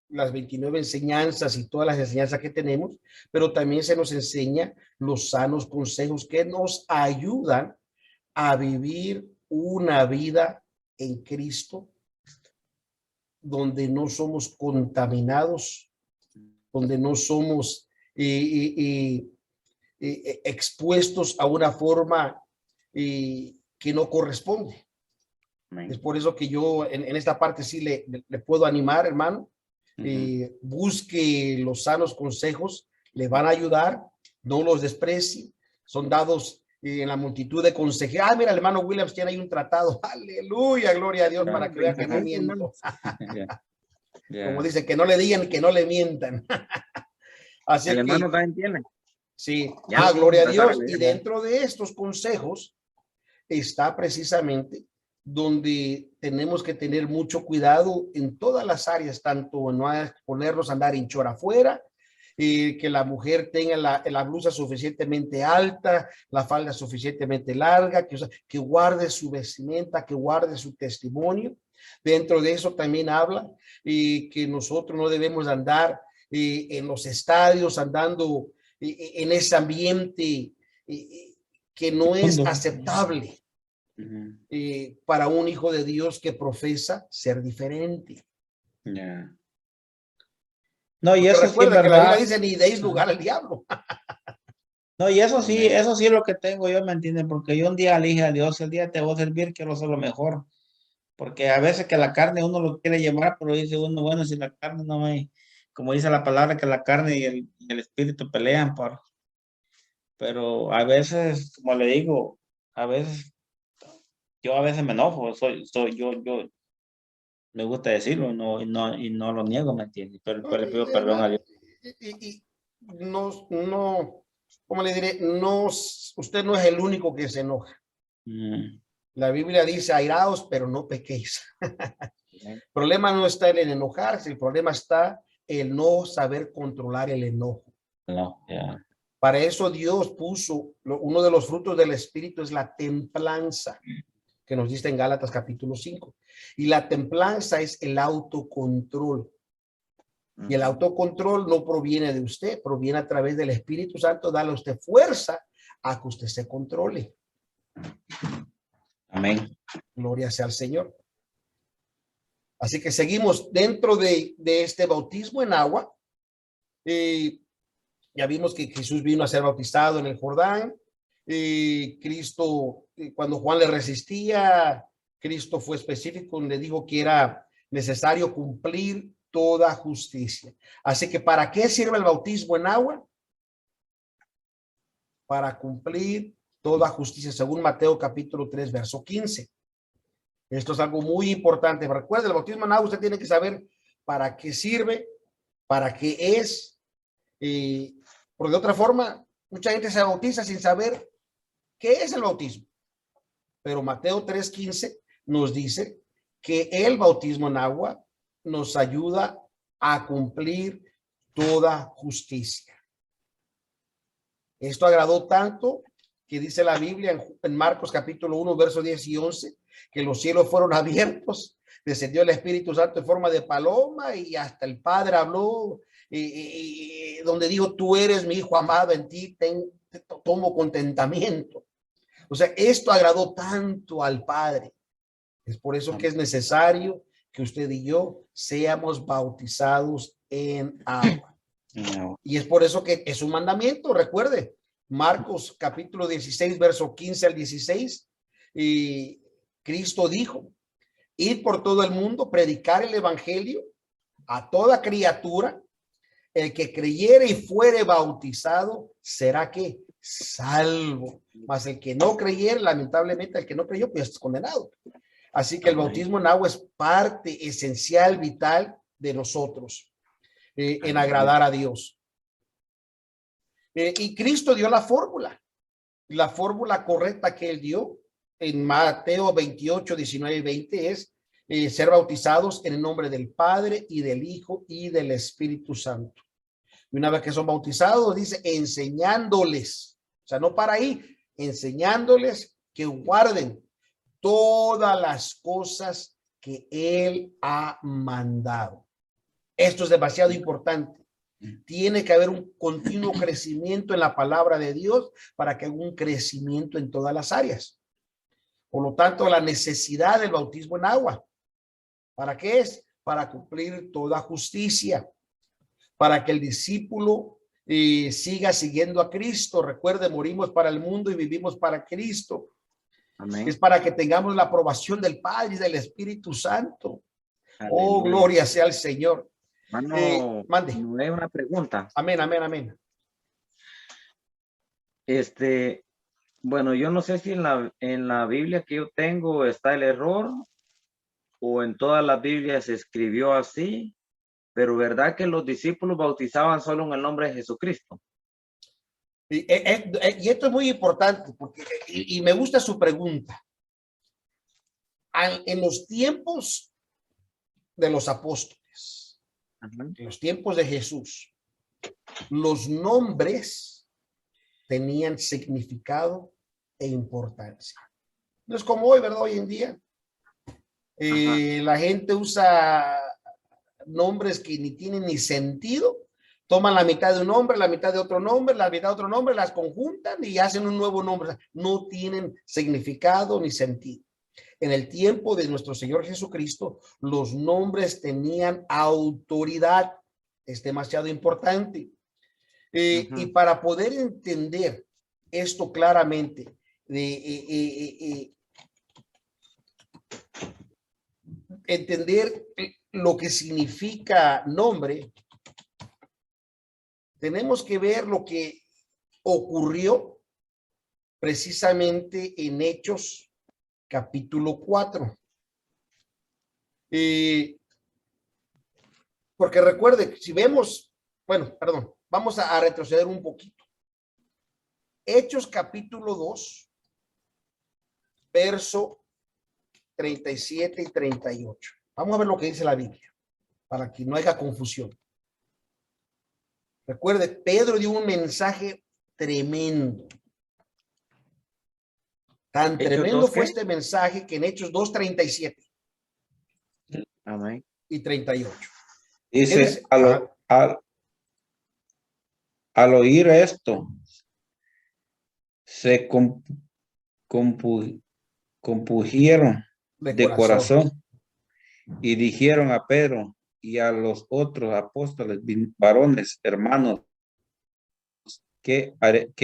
las 29 enseñanzas y todas las enseñanzas que tenemos, pero también se nos enseña los sanos consejos que nos ayudan a vivir una vida en Cristo donde no somos contaminados, donde no somos expuestos a una forma que no corresponde. Es por eso que yo en esta parte sí le puedo animar, hermano. Busque los sanos consejos, le van a ayudar, no los desprecie, son dados en la multitud de consejeros. Ah, mira, el hermano Williams tiene ahí un tratado. Aleluya, gloria a Dios, para que vean que no miento. Como dice, que no le digan, que no le mientan. Así El que, hermano también tiene. sí, Ya gloria a Dios. leer, Y dentro de estos consejos está precisamente donde tenemos que tener mucho cuidado en todas las áreas, tanto no ponernos a andar en chora afuera, que la mujer tenga la blusa suficientemente alta, la falda suficientemente larga, que guarde su vestimenta, que guarde su testimonio. Dentro de eso también habla que nosotros no debemos andar en los estadios, andando en ese ambiente que no es aceptable para un hijo de Dios que profesa ser diferente. No, y eso sí es recuerda que la verdad. Biblia dice, ni deis lugar al diablo. No, y eso sí es lo que tengo yo, ¿me entiendes? Porque yo un día le dije a Dios, el día te voy a servir, quiero hacer lo mejor. Porque a veces que la carne uno lo quiere llevar, pero dice uno, bueno, si la carne no me, como dice la palabra, que la carne y el espíritu pelean, pero a veces, como le digo, a veces, yo a veces me enojo, yo me gusta decirlo, y no lo niego, ¿me entiendes? Pero le pido perdón a Dios. No, ¿cómo le diré? No, usted no es el único que se enoja. La Biblia dice, airaos, pero no pequéis. El problema no está en el enojarse, el problema está en no saber controlar el enojo. No, ya. Para eso Dios puso, uno de los frutos del Espíritu es la templanza, que nos dice en Gálatas capítulo 5. Y la templanza es el autocontrol. Y el autocontrol no proviene de usted, proviene a través del Espíritu Santo, darle a usted fuerza a que usted se controle. Amén. Gloria sea al Señor. Así que seguimos dentro de este bautismo en agua. Ya vimos que Jesús vino a ser bautizado en el Jordán. Cristo, cuando Juan le resistía, Cristo fue específico, le dijo que era necesario cumplir toda justicia. Así que, ¿para qué sirve el bautismo en agua? Para cumplir toda justicia, según Mateo capítulo 3, verso 15. Esto es algo muy importante. Recuerda, el bautismo en agua, usted tiene que saber para qué sirve, para qué es. Porque de otra forma, mucha gente se bautiza sin saber qué es el bautismo. Pero Mateo 3:15 nos dice que el bautismo en agua nos ayuda a cumplir toda justicia. Esto agradó tanto que dice la Biblia en Marcos capítulo 1, verso 10 y 11, que los cielos fueron abiertos, descendió el Espíritu Santo en forma de paloma y hasta el Padre habló, donde dijo, tú eres mi hijo amado, en ti tomo contentamiento. O sea, esto agradó tanto al Padre. Es por eso que es necesario que usted y yo seamos bautizados en agua. Y es por eso que es un mandamiento, recuerde, Marcos capítulo 16, verso 15 al 16, y Cristo dijo, id por todo el mundo, predicar el evangelio a toda criatura, el que creyere y fuere bautizado, será que salvo, mas el que no creyere, lamentablemente el que no creyó, pues es condenado. Así que el Amén. bautismo en agua es parte esencial, vital de nosotros en Amén. agradar a Dios. Y Cristo dio la fórmula correcta que él dio en Mateo 28, 19 y 20 es ser bautizados en el nombre del Padre y del Hijo y del Espíritu Santo. Y una vez que son bautizados, dice enseñándoles, o sea, no para ahí, enseñándoles que guarden todas las cosas que él ha mandado. Esto es demasiado importante. Tiene que haber un continuo crecimiento en la palabra de Dios para que haya un crecimiento en todas las áreas. Por lo tanto, la necesidad del bautismo en agua. ¿Para qué es? Para cumplir toda justicia, para que el discípulo siga siguiendo a Cristo. Recuerde, morimos para el mundo y vivimos para Cristo. Amén. Es para que tengamos la aprobación del Padre y del Espíritu Santo. Oh, Aleluya. gloria sea al Señor. Hermano, Mande. no es una pregunta. Amén, amén, amén. Bueno, yo no sé si en la Biblia que yo tengo está el error o en todas las Biblias se escribió así, pero ¿verdad que los discípulos bautizaban solo en el nombre de Jesucristo? Y esto es muy importante porque, y me gusta su pregunta. En los tiempos de los apóstoles, Ajá. en los tiempos de Jesús, los nombres tenían significado e importancia. No es como hoy, ¿verdad? Hoy en día, la gente usa nombres que ni tienen ni sentido. Toman la mitad de un nombre, la mitad de otro nombre, la mitad de otro nombre, las conjuntan y hacen un nuevo nombre. No tienen significado ni sentido. En el tiempo de nuestro Señor Jesucristo, los nombres tenían autoridad. Es demasiado importante. Y para poder entender esto claramente, entender lo que significa nombre, tenemos que ver lo que ocurrió precisamente en Hechos capítulo 4. Porque recuerde, si vemos, bueno, perdón, vamos a retroceder un poquito. Hechos capítulo 2, verso 37 y 38. Vamos a ver lo que dice la Biblia, para que no haya confusión. Recuerde, Pedro dio un mensaje tremendo. Tan tremendo fue este mensaje que en Hechos 2, 37 Amén. y 38. Dice, al oír esto, se compugieron de corazón y dijeron a Pedro y a los otros apóstoles, varones, hermanos, ¿qué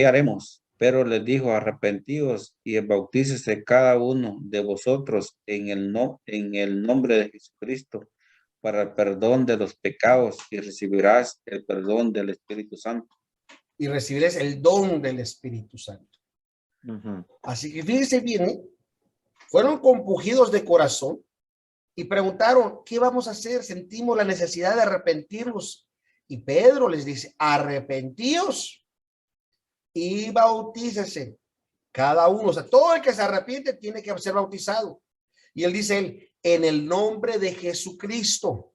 haremos? Pero les dijo, arrepentíos y bautícese cada uno de vosotros en el nombre de Jesucristo para el perdón de los pecados y recibirás el perdón del Espíritu Santo. Y recibirás el don del Espíritu Santo. Así que fíjense bien, fueron compungidos de corazón y preguntaron, ¿qué vamos a hacer? Sentimos la necesidad de arrepentirnos. Y Pedro les dice, arrepentíos y bautícese cada uno. O sea, todo el que se arrepiente tiene que ser bautizado. Y él dice, en el nombre de Jesucristo.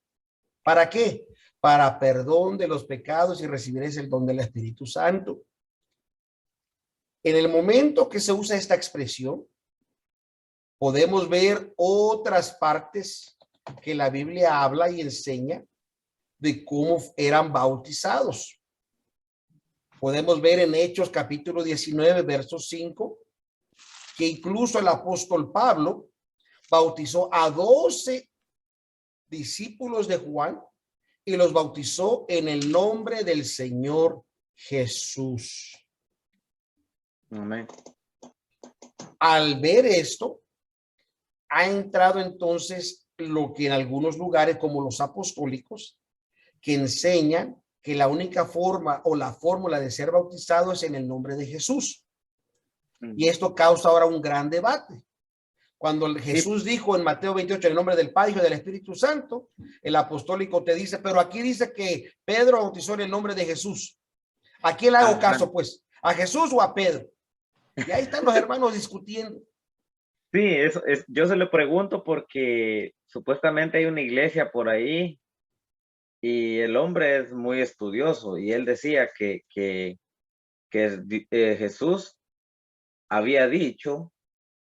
¿Para qué? Para perdón de los pecados y recibiréis el don del Espíritu Santo. En el momento que se usa esta expresión, podemos ver otras partes que la Biblia habla y enseña de cómo eran bautizados. Podemos ver en Hechos capítulo 19, verso 5, que incluso el apóstol Pablo bautizó a 12 discípulos de Juan y los bautizó en el nombre del Señor Jesús. Amén. Al ver esto, ha entrado entonces lo que en algunos lugares como los apostólicos, que enseñan que la única forma o la fórmula de ser bautizado es en el nombre de Jesús. Y esto causa ahora un gran debate. Cuando Jesús dijo en Mateo 28, en el nombre del Padre, Hijo y del Espíritu Santo, el apostólico te dice, pero aquí dice que Pedro bautizó en el nombre de Jesús. ¿A quién le hago caso, pues? ¿A Jesús o a Pedro? Y ahí están los hermanos discutiendo. Sí, yo se lo pregunto porque supuestamente hay una iglesia por ahí y el hombre es muy estudioso y él decía que Jesús había dicho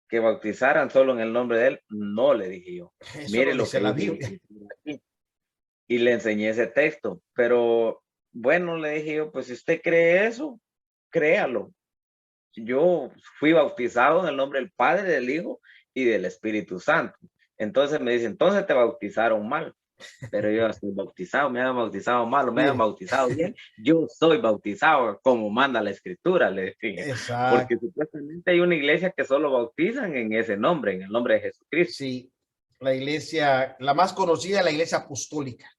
que bautizaran solo en el nombre de él. No, le dije yo. Eso Mire lo lo dice que la dice Biblia. aquí. Y le enseñé ese texto, pero bueno, le dije yo, pues si usted cree eso, créalo. Yo fui bautizado en el nombre del Padre, del Hijo y del Espíritu Santo. Entonces me dice, entonces te bautizaron mal. Pero yo estoy bautizado, me han bautizado mal o me han bautizado bien. Yo soy bautizado como manda la Escritura, le dije. Porque Exacto. supuestamente hay una iglesia que solo bautizan en ese nombre, en el nombre de Jesucristo. Sí, la iglesia, la más conocida, la iglesia apostólica.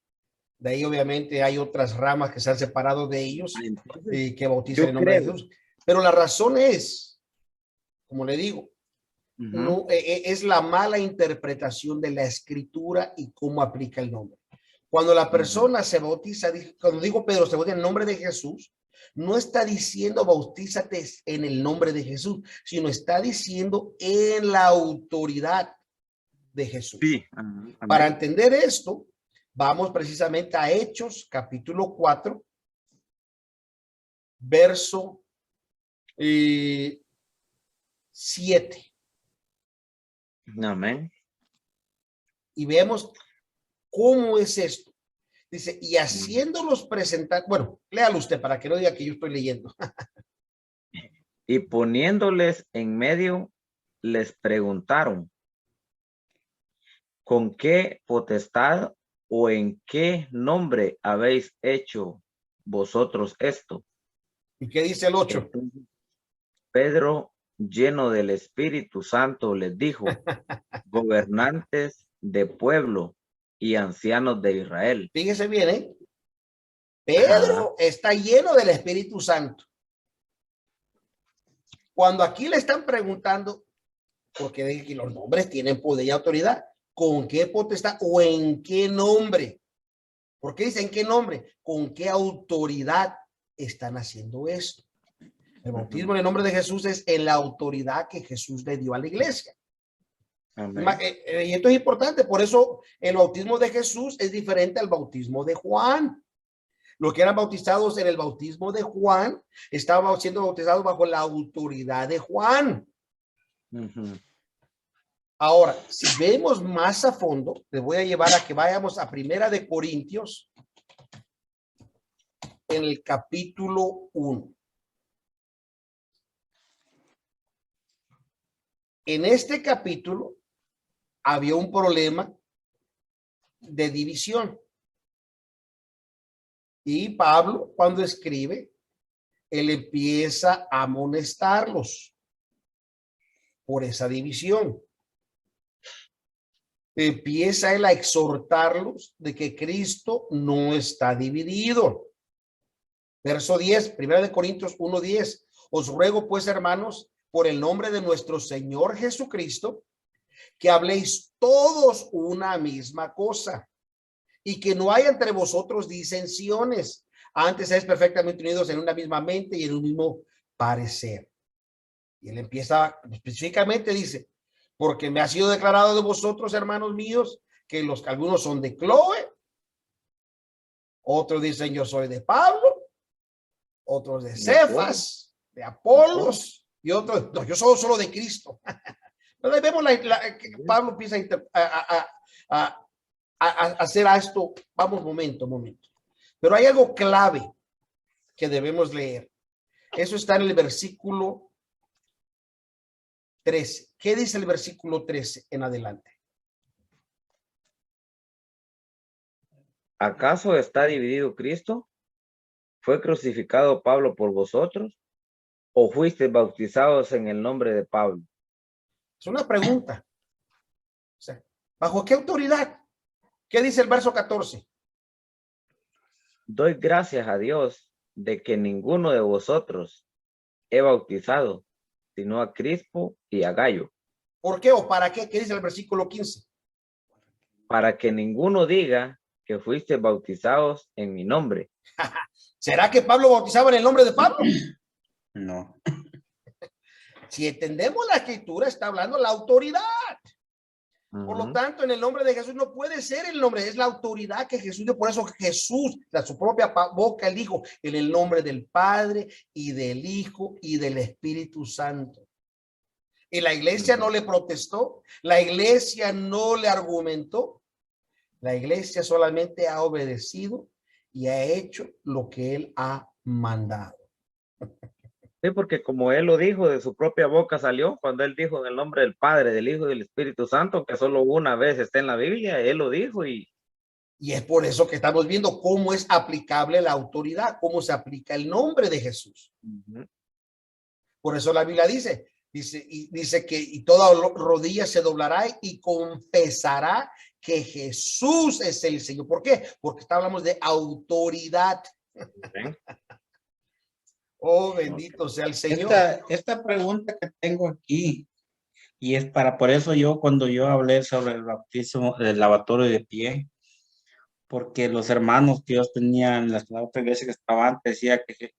De ahí obviamente hay otras ramas que se han separado de ellos Entonces, que bautizan yo en nombre de creo. Jesús. Pero la razón es, como le digo, Ujú. es la mala interpretación de la escritura y cómo aplica el nombre. Cuando la persona se bautiza, cuando digo Pedro se bautiza en el nombre de Jesús, no está diciendo bautízate en el nombre de Jesús, sino está diciendo en la autoridad de Jesús. Sí. Para entender esto, vamos precisamente a Hechos, capítulo 4, verso 7. Amén. Y vemos cómo es esto. Dice, y haciéndolos presentar, bueno, léalo usted para que no diga que yo estoy leyendo. Y poniéndoles en medio, les preguntaron, ¿con qué potestad o en qué nombre habéis hecho vosotros esto? ¿Y qué dice el 8? Entonces, Pedro, lleno del Espíritu Santo, les dijo, gobernantes de pueblo y ancianos de Israel. Fíjese bien, ¿eh? Pedro está lleno del Espíritu Santo. Cuando aquí le están preguntando, porque los nombres tienen poder y autoridad, ¿con qué potestad o en qué nombre? ¿Por qué dice en qué nombre? ¿Con qué autoridad están haciendo esto? El bautismo en el nombre de Jesús es en la autoridad que Jesús le dio a la iglesia. Y esto es importante, por eso el bautismo de Jesús es diferente al bautismo de Juan. Los que eran bautizados en el bautismo de Juan estaban siendo bautizados bajo la autoridad de Juan. Ahora, si vemos más a fondo, les voy a llevar a que vayamos a Primera de Corintios en el capítulo 1. En este capítulo había un problema de división. Y Pablo, cuando escribe, él empieza a amonestarlos por esa división. Empieza él a exhortarlos de que Cristo no está dividido. Verso 10, Primera de Corintios 1:10. Os ruego pues, hermanos, por el nombre de nuestro Señor Jesucristo, que habléis todos una misma cosa y que no haya entre vosotros disensiones. Antes es perfectamente unidos en una misma mente y en un mismo parecer. Y él empieza específicamente, dice, porque me ha sido declarado de vosotros, hermanos míos, que algunos son de Cloé, otros dicen yo soy de Pablo, otros de Cefas, de Apolos, y otros, no, yo soy solo de Cristo. Entonces vemos que Pablo empieza a hacer a esto. Vamos, momento. Pero hay algo clave que debemos leer. Eso está en el versículo 13. ¿Qué dice el versículo 13 en adelante? ¿Acaso está dividido Cristo? ¿Fue crucificado Pablo por vosotros? ¿O fuisteis bautizados en el nombre de Pablo? Es una pregunta. O sea, ¿bajo qué autoridad? ¿Qué dice el verso 14? Doy gracias a Dios de que ninguno de vosotros he bautizado, sino a Crispo y a Gallo. ¿Por qué o para qué? ¿Qué dice el versículo 15? Para que ninguno diga que fuiste bautizados en mi nombre. ¿Será que Pablo bautizaba en el nombre de Pablo? No. Si entendemos la escritura, está hablando la autoridad. Por lo tanto, en el nombre de Jesús no puede ser el nombre, es la autoridad que Jesús dio. Por eso Jesús, de su propia boca, él dijo, en el nombre del Padre y del Hijo y del Espíritu Santo. Y la iglesia no le protestó, la iglesia no le argumentó, la iglesia solamente ha obedecido y ha hecho lo que él ha mandado. Sí, porque como él lo dijo, de su propia boca salió, cuando él dijo en el nombre del Padre, del Hijo y del Espíritu Santo, que solo una vez está en la Biblia, él lo dijo y es por eso que estamos viendo cómo es aplicable la autoridad, cómo se aplica el nombre de Jesús. Por eso la Biblia dice que y toda rodilla se doblará y confesará que Jesús es el Señor. ¿Por qué? Porque hablamos de autoridad. Oh, bendito sea el Señor. Esta pregunta que tengo aquí, y es por eso cuando yo hablé sobre el bautismo, el lavatorio de pie, porque los hermanos que ellos tenían, la otra iglesia que estaba antes, decía que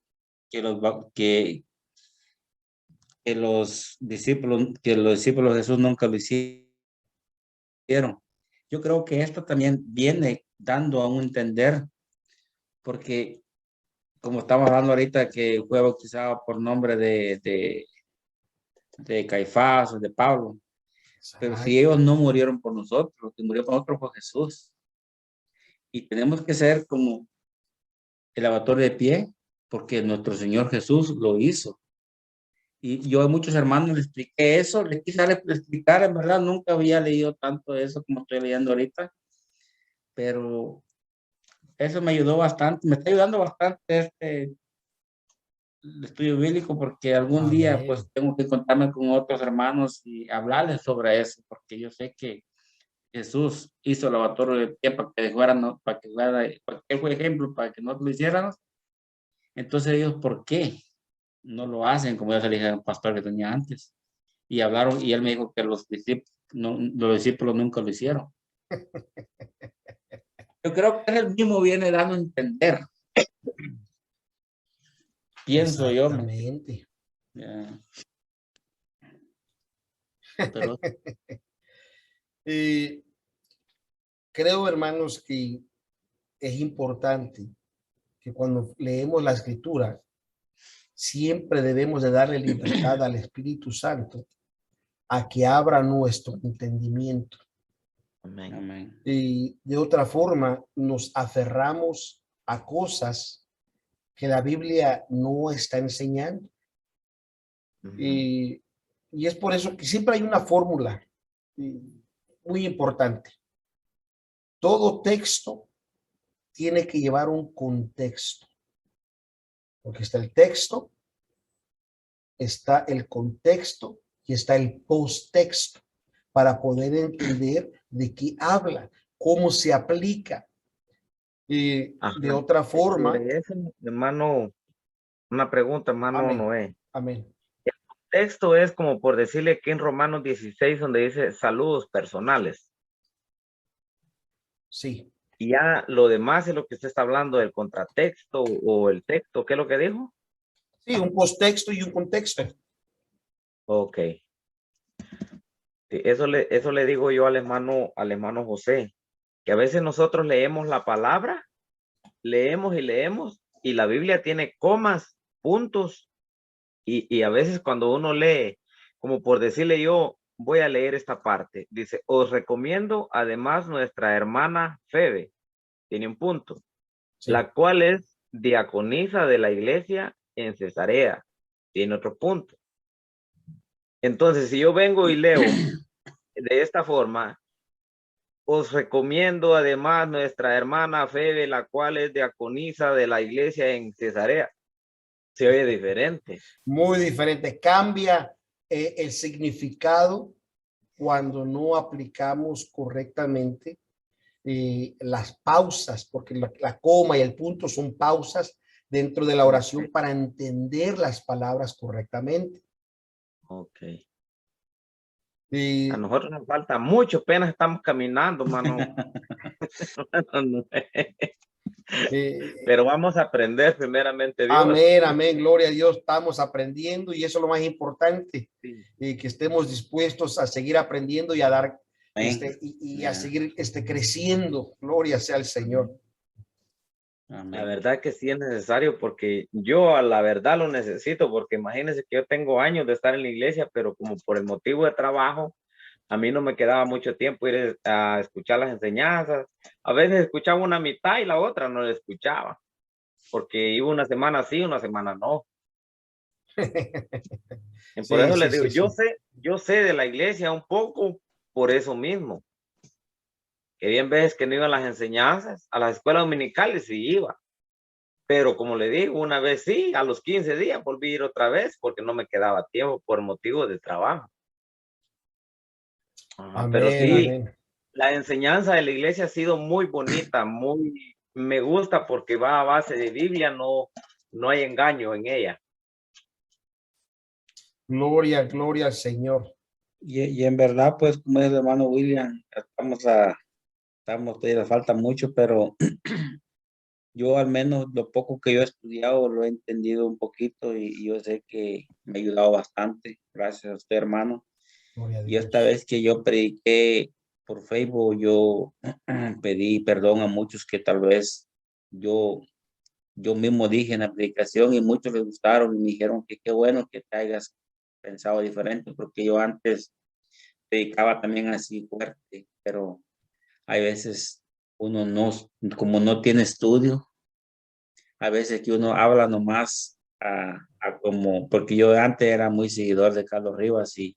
los discípulos de Jesús nunca lo hicieron. Yo creo que esto también viene dando a un entender, porque como estamos hablando ahorita que fue bautizado por nombre de Caifás o de Pablo, pero si ellos no murieron por nosotros, lo que murió por nosotros fue Jesús. Y tenemos que ser como el lavatorio de pie, porque nuestro Señor Jesús lo hizo. Y yo a muchos hermanos les expliqué eso, les quise explicar, en verdad nunca había leído tanto eso como estoy leyendo ahorita, pero eso me ayudó bastante, me está ayudando bastante el estudio bíblico, porque algún día pues tengo que contarme con otros hermanos y hablarles sobre eso, porque yo sé que Jesús hizo el lavatorio de pie para que fueran, para que fue ejemplo, para que no lo hiciéramos. Entonces ellos, ¿por qué no lo hacen? Como ya se le dije al pastor que tenía antes. Y hablaron, y él me dijo que los discípulos nunca lo hicieron. Yo creo que él mismo viene dando a entender. Pienso yo. Exactamente. Pero creo, hermanos, que es importante que cuando leemos la escritura, siempre debemos de darle libertad al Espíritu Santo a que abra nuestro entendimiento. amén. Y de otra forma nos aferramos a cosas que la Biblia no está enseñando. Y es por eso que siempre hay una fórmula muy importante. Todo texto tiene que llevar un contexto, porque está el texto, está el contexto y está el posttexto para poder entender de qué habla, cómo se aplica. De otra forma. Eso, hermano, una pregunta, hermano. Amén. Noé. Amén. Esto es como por decirle que en Romanos 16, donde dice saludos personales. Sí. Y ya lo demás es lo que usted está hablando del contratexto o el texto. ¿Qué es lo que dijo? Sí, un posttexto y un contexto. Ok. Sí, eso le digo yo al hermano José, que a veces nosotros leemos la palabra, leemos y la Biblia tiene comas, puntos, y a veces cuando uno lee, como por decirle yo, voy a leer esta parte, dice, os recomiendo además nuestra hermana Febe, tiene un punto, Sí. la cual es diaconisa de la iglesia en Cesarea, tiene otro punto. Entonces, si yo vengo y leo de esta forma, os recomiendo además nuestra hermana Febe, la cual es diaconisa de la iglesia en Cesarea. Se oye diferente. Muy diferente. Cambia el significado cuando no aplicamos correctamente las pausas, porque la coma y el punto son pausas dentro de la oración para entender las palabras correctamente. Ok. Y A nosotros nos falta mucho, apenas estamos caminando, mano. eh, Pero vamos a aprender primeramente Dios. amén, amén, gloria a Dios, estamos aprendiendo y eso es lo más importante, Sí. que estemos dispuestos a seguir aprendiendo y a dar, Amén. y a seguir creciendo, gloria sea al Señor. La Amén. verdad que sí es necesario porque yo a la verdad lo necesito porque imagínense que yo tengo años de estar en la iglesia, pero como por el motivo de trabajo, a mí no me quedaba mucho tiempo ir a escuchar las enseñanzas. A veces escuchaba una mitad y la otra no la escuchaba porque iba una semana sí, una semana no. Y por Sí, eso sí, les digo, sí, sí. yo sé de la iglesia un poco por eso mismo. Que bien veces que no iban las enseñanzas, a las escuelas dominicales sí iba. Pero como le digo, una vez sí, a los 15 días volví a ir otra vez porque no me quedaba tiempo por motivo de trabajo. Ajá, pero Amén, sí, amén. la enseñanza de la iglesia ha sido muy bonita, muy, me gusta porque va a base de Biblia, no hay engaño en ella. Gloria, gloria al Señor. Y en verdad, pues, como es el hermano William, todavía falta mucho, pero yo al menos lo poco que yo he estudiado lo he entendido un poquito y yo sé que me ha ayudado bastante. Gracias a usted, hermano. Gloria a Y esta Dios. vez que yo prediqué por Facebook, yo pedí perdón a muchos que tal vez yo, yo mismo dije en la predicación y muchos les gustaron y me dijeron que qué bueno que te hayas pensado diferente, porque yo antes predicaba también así fuerte, pero hay veces uno no, como no tiene estudio, a veces que uno habla nomás a como, porque yo antes era muy seguidor de Carlos Rivas y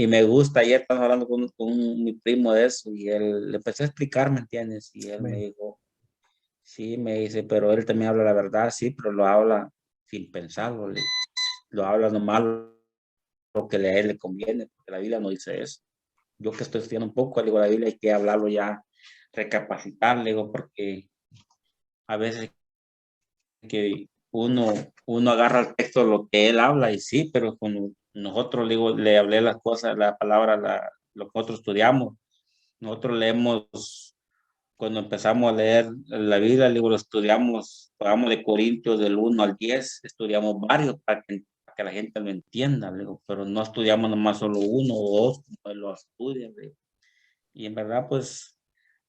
me gusta, ayer estamos hablando con mi primo de eso y él le empecé a explicar, ¿me entiendes? Y él me Amén. dijo, sí, me dice, pero él también habla la verdad, sí, pero lo habla sin pensarlo, lo habla nomás lo que a él le conviene, porque la Biblia no dice eso. Yo que estoy estudiando un poco, le digo, la Biblia hay que hablarlo ya, recapacitar, le digo, porque a veces que uno agarra el texto lo que él habla y sí, pero cuando nosotros le, digo, le hablé las cosas, la palabra, lo que nosotros estudiamos, nosotros leemos, cuando empezamos a leer la Biblia, le digo, lo estudiamos, vamos de Corintios del 1 al 10, estudiamos varios para que la gente lo entienda, le digo, pero no estudiamos nomás solo uno o dos, como él lo estudia, le digo. Y en verdad, pues,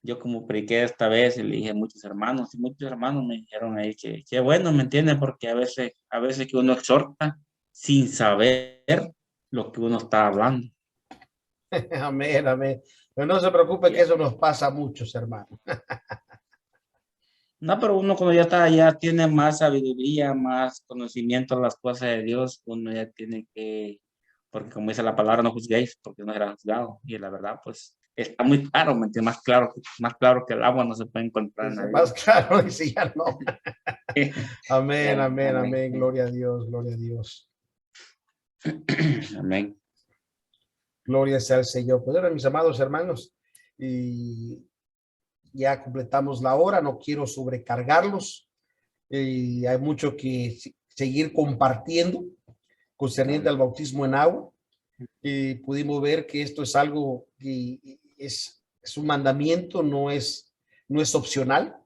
yo como prediqué esta vez y le dije a muchos hermanos me dijeron ahí que bueno, ¿me entiende? Porque a veces que uno exhorta sin saber lo que uno está hablando. Amén, amén. Pero no se preocupe que Ya. eso nos pasa a muchos, hermanos. No, pero uno cuando ya está, ya tiene más sabiduría, más conocimiento de las cosas de Dios, uno ya tiene que, porque como dice la palabra, no juzguéis, porque no será juzgado. Y la verdad, pues, está muy claro, ¿me entiendes? Más claro que el agua no se puede encontrar en la Es Biblia. más claro, dice ya no. Amén, Ya, amén, amén. amén. Gloria a Dios, gloria a Dios. Amén. Gloria sea al Señor. Pues ahora, mis amados hermanos, y ya completamos la hora, no quiero sobrecargarlos. Y hay mucho que seguir compartiendo concerniente al bautismo en agua. Y pudimos ver que esto es algo que es un mandamiento, no es opcional.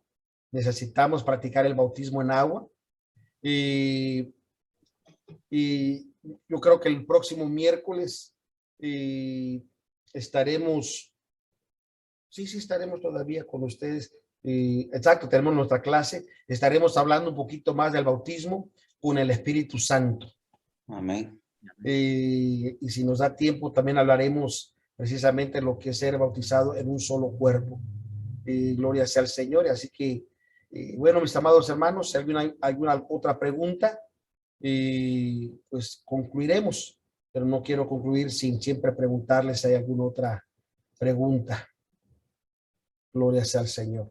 Necesitamos practicar el bautismo en agua. Y, y yo creo que el próximo miércoles estaremos, sí, estaremos todavía con ustedes. Exacto, tenemos nuestra clase. Estaremos hablando un poquito más del bautismo con el Espíritu Santo. Amén. Y si nos da tiempo, también hablaremos precisamente de lo que es ser bautizado en un solo cuerpo. Gloria sea al Señor. Así que, bueno, mis amados hermanos, si alguna otra pregunta, pues concluiremos, pero no quiero concluir sin siempre preguntarles si hay alguna otra pregunta. Gloria sea al Señor.